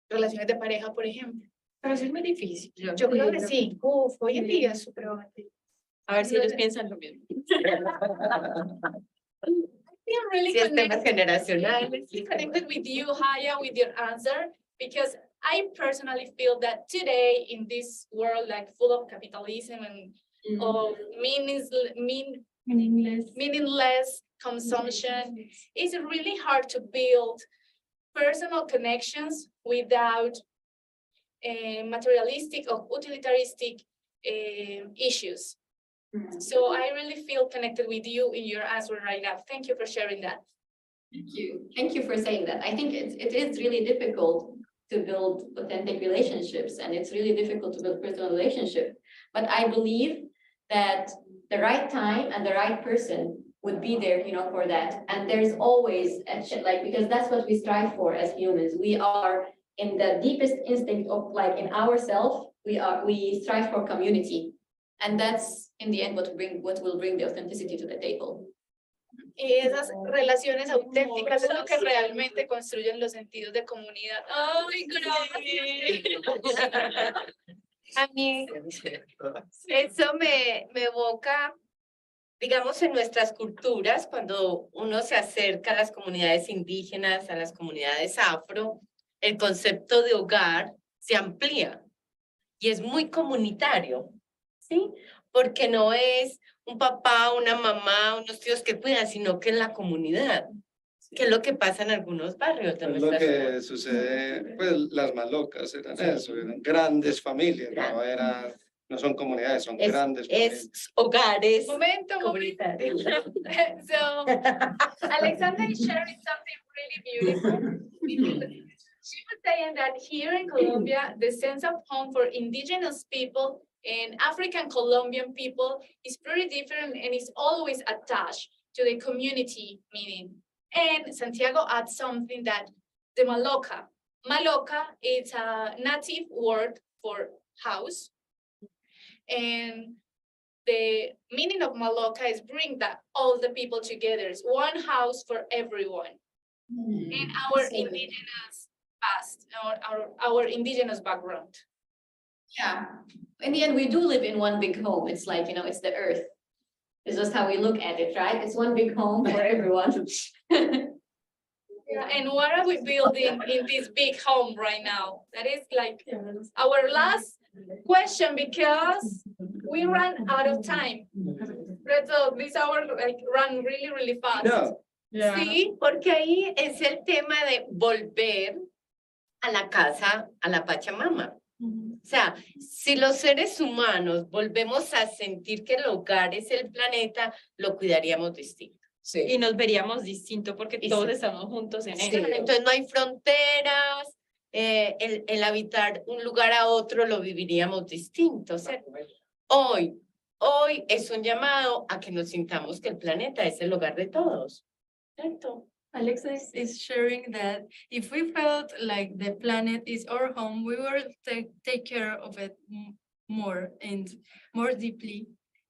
Relaciones de pareja, por ejemplo. Pero eso es muy difícil. Yo creo que sí. Hoy en día es súper difícil. A ver si ellos piensan lo mismo. I feel really Sí, es connected. temas generacionales. Really connected with you, Haya, with your answer, because I personally feel that today in this world like full of capitalism and of meaningless consumption, it's really hard to build personal connections without materialistic or utilitaristic issues. So I really feel connected with you in your answer right now. Thank you for sharing that. Thank you. Thank you for saying that. I think it is really difficult to build authentic relationships, and it's really difficult to build personal relationship. But I believe that the right time and the right person would be there, you know, for that. And there's always because that's what we strive for as humans. We are in the deepest instinct of like in ourselves, we strive for community. And that's in the end what will bring the authenticity to the table. Y esas relaciones auténticas es lo que realmente construyen los sentidos de comunidad. ¡Ay, gracias! A mí, eso me evoca, digamos, en nuestras culturas, cuando uno se acerca a las comunidades indígenas, a las comunidades afro, el concepto de hogar se amplía y es muy comunitario, ¿sí? Porque no es un papá, una mamá, unos tíos que cuidan, sino que en la comunidad, que es lo que pasa en algunos barrios de Es lo nuestra que ciudad. sucede, pues las malocas eran eso, eran grandes familias, no son comunidades, son grandes familias. Es hogares comunitarios. So, Alexandra is sharing something really beautiful. She was saying that here in Colombia, the sense of home for indigenous people and African Colombian people is pretty different and is always attached to the community meaning. And Santiago adds something that the maloca is a native word for house. And the meaning of maloca is bring that all the people together. It's one house for everyone. In our indigenous past, our indigenous background. Yeah. In the end, we do live in one big home. It's like, you know, it's the earth. It's just how we look at it, right? It's one big home for everyone. Yeah, and what are we building in this big home right now? That is like our last question because we ran out of time. So this hour like ran really, really fast. Yeah. Sí, porque ahí es el tema de volver a la casa, a la Pachamama. O sea, si los seres humanos volvemos a sentir que el hogar es el planeta, lo cuidaríamos distinto. Sí. Y nos veríamos distinto porque todos estamos juntos en Sí, él. entonces no hay fronteras, el habitar un lugar a otro lo viviríamos distinto. ¿Cierto? Hoy es un llamado a que nos sintamos que el planeta es el hogar de todos. ¿Cierto? Alexa is sharing that if we felt like the planet is our home, we will take care of it more and more deeply.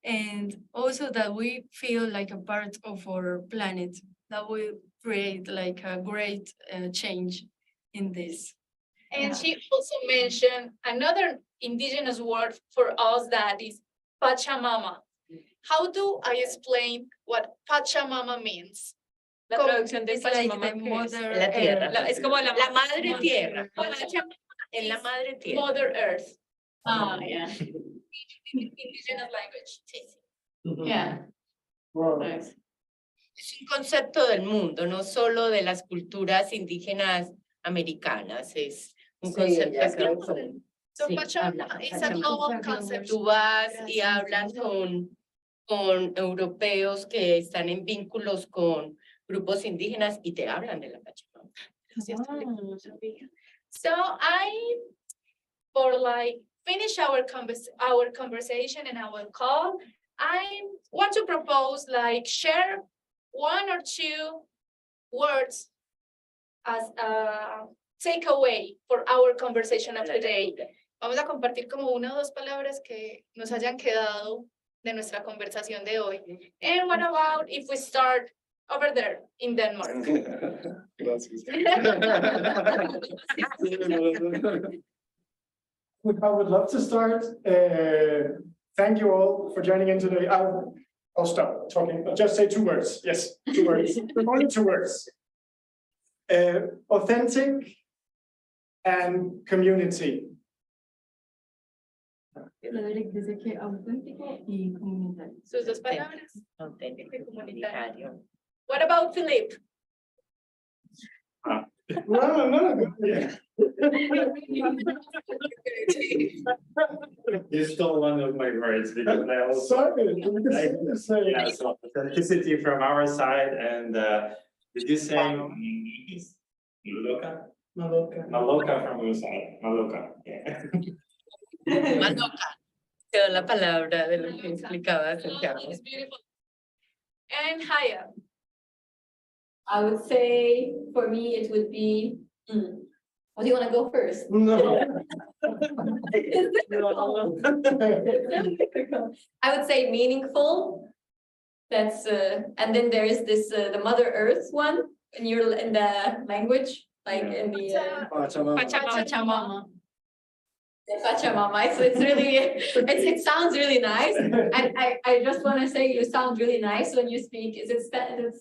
and also that we feel like a part of our planet, that will create like a great change in this. And she also mentioned another indigenous word for us that is Pachamama. How do I explain what Pachamama means? La traducción de It's like Pachamama, the ¿qué es? mother La tierra. Es como la La madre Mother tierra. Earth. Pachamama En la is madre tierra. Mother Earth. Ah, yeah. Indigenous language. Yeah. Nice. Es un concepto del mundo, no solo de las culturas indígenas americanas, es un concepto que So sí, Pachamama is a global concept. tú vas y hablas con europeos que están en vínculos con grupos indígenas y te hablan de la Pachamama. So for like finish our conversation and our call, I want to propose like share 1 or 2 words as a takeaway for our conversation of today. Vamos a compartir como 1 o 2 palabras que nos hayan quedado de nuestra conversación de hoy. And what about if we start over there in Denmark? I would love to start. Thank you all for joining in today. I'll stop talking. I'll just say 2 words. Yes, 2 words. Only 2 words. Authentic and community. Dice que auténtico y comunitario. Sus 2 palabras. Auténtico y comunitario. What about Philippe? No. You stole one of my words because I also Sorry. yeah, so authenticity from our side and did you say Maloka? Maloka from your side. Maloka. Yeah. Maloca. Quedó la palabra de lo que explicaba Santiago. It's beautiful. And Haya. I would say for me it would be. What do you want to go first? No. It's difficult. I would say meaningful. That's and then there is this the Mother Earth one in the language, like in the Pachamama. Pachamama. So it's really it sounds really nice. And I just want to say you sound really nice when you speak. Is it Spanish?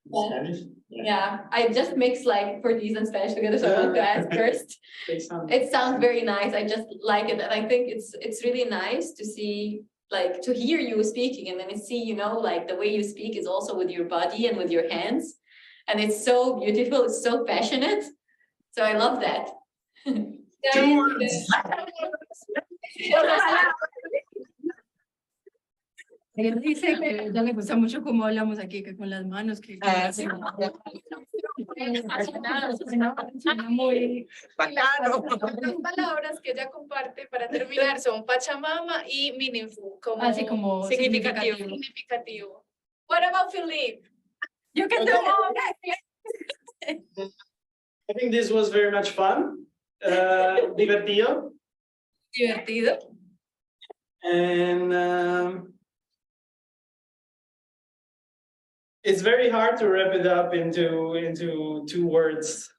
Spanish? Yeah, I just mix like Portuguese and Spanish together, so I want to ask first. It sounds very nice. I just like it, and I think it's really nice to see, like, to hear you speaking, and then see, you know, like the way you speak is also with your body and with your hands, and it's so beautiful. It's so passionate. So I love that. 2 words. Él dice que a ella le gusta mucho cómo hablamos aquí, que con las manos, que Sí. suena muy bacano. Las palabras que ella comparte para terminar son Pachamama y meaningful, como, así como significativo. What about Philippe? You can do it. I think this was very much fun. Divertido. Divertido. And it's very hard to wrap it up into 2 words,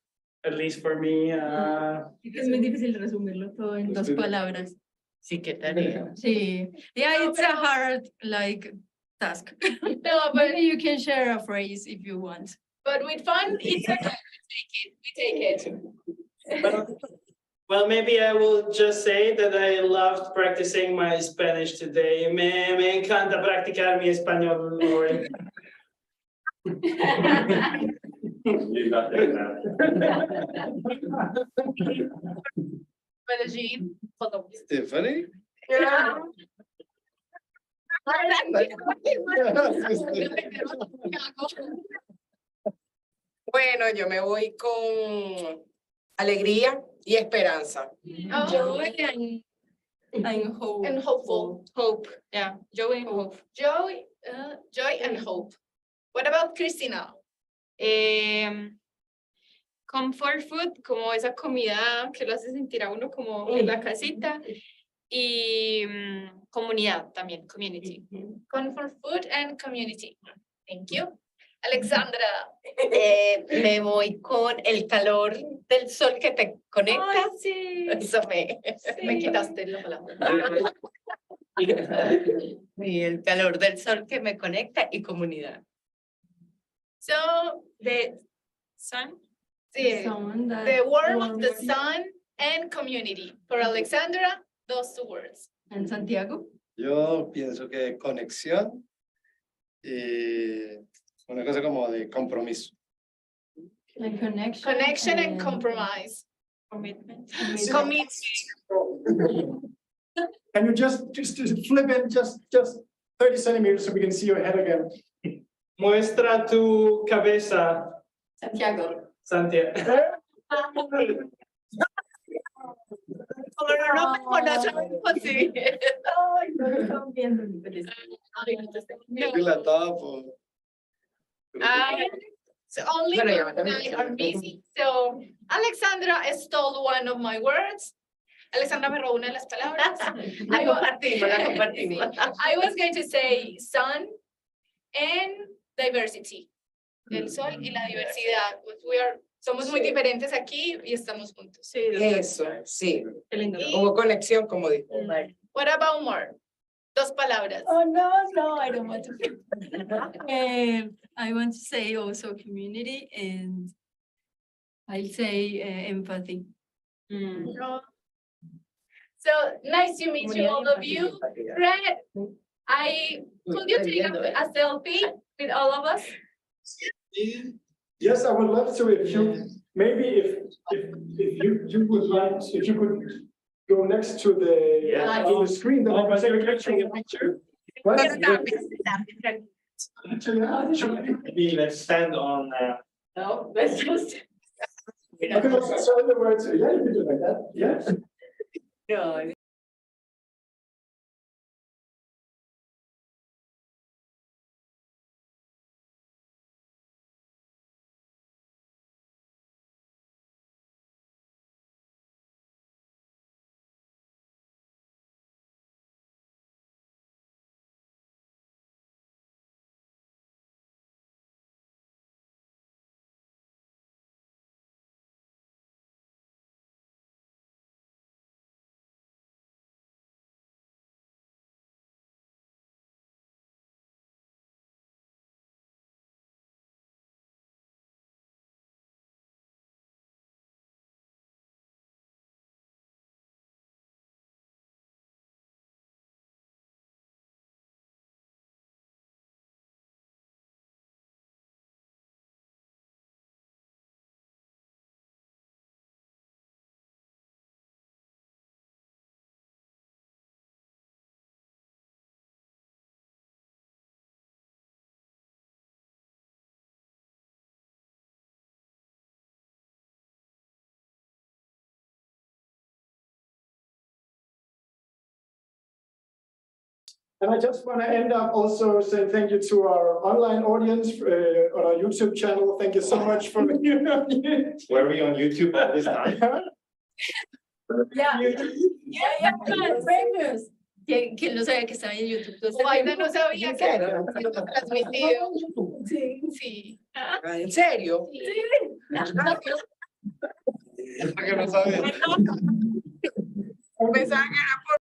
at least for me. Es muy difícil resumirlo todo en 2 palabras. Sí, qué tarea. Sí. Yeah, it's a hard like task. No, but you can share a phrase if you want. But with fun, it's okay. We take it. Well, maybe I will just say that I loved practicing my Spanish today. Me encanta practicar mi español hoy. You got that. Medellín. Stephanie? Yeah. Bueno, yo me voy con alegría y esperanza. Joy and hope. And hopeful. Hope, yeah, joy and hope. Joy and hope. What about Christina? Comfort food, como esa comida que lo hace sentir a uno como en la casita. Y comunidad también, community. Comfort food and community. Thank you. Alexandra. Me voy con el calor del sol que te conecta. Ay, sí. Eso me quitaste la palabra. Y el calor del sol que me conecta y comunidad. So The sun. The warmth of the sun and community. For Alexandra, those two words. And Santiago? Yo pienso que conexión y una cosa como de compromiso. Like connection. Connection and compromise. Commitment. Commit. Can you just flip it just 30 centimeters so we can see your head again? Muestra tu cabeza, Santiago. Santiago. No me conocen así. Ay, no lo están viendo. Que la tapo. So only Bueno, ya one también. and I are busy. So Alexandra stole one of my words. Alexandra me robó una de las palabras. La compartimos. I was going to say sun and diversity. El sol y la diversidad. Somos muy diferentes aquí y estamos juntos. Eso, sí. Hubo conexión, como dijo. What about more? Dos palabras. Oh, no, I don't want to. I want to say also community and I'll say empathy. So nice to meet you, all of you. Fred, could you take a selfie with all of us? Yes, I would love to. If you maybe if you would like, if you could go next to the on the screen, then I can take a picture. What? Maybe let's stand on. No, let's just. Okay, so in the words, yeah, you can do it like that. Yes. No. And I just want to end up also saying thank you to our online audience on our YouTube channel. Thank you so much for being on YouTube. Were we on YouTube all this time? Yeah. Famous. ¿Quién no sabía que estaba en YouTube? Guaida no sabía que era transmitido. Sí. Sí. ¿En serio? Sí. Que no sabía. Pensaba que era por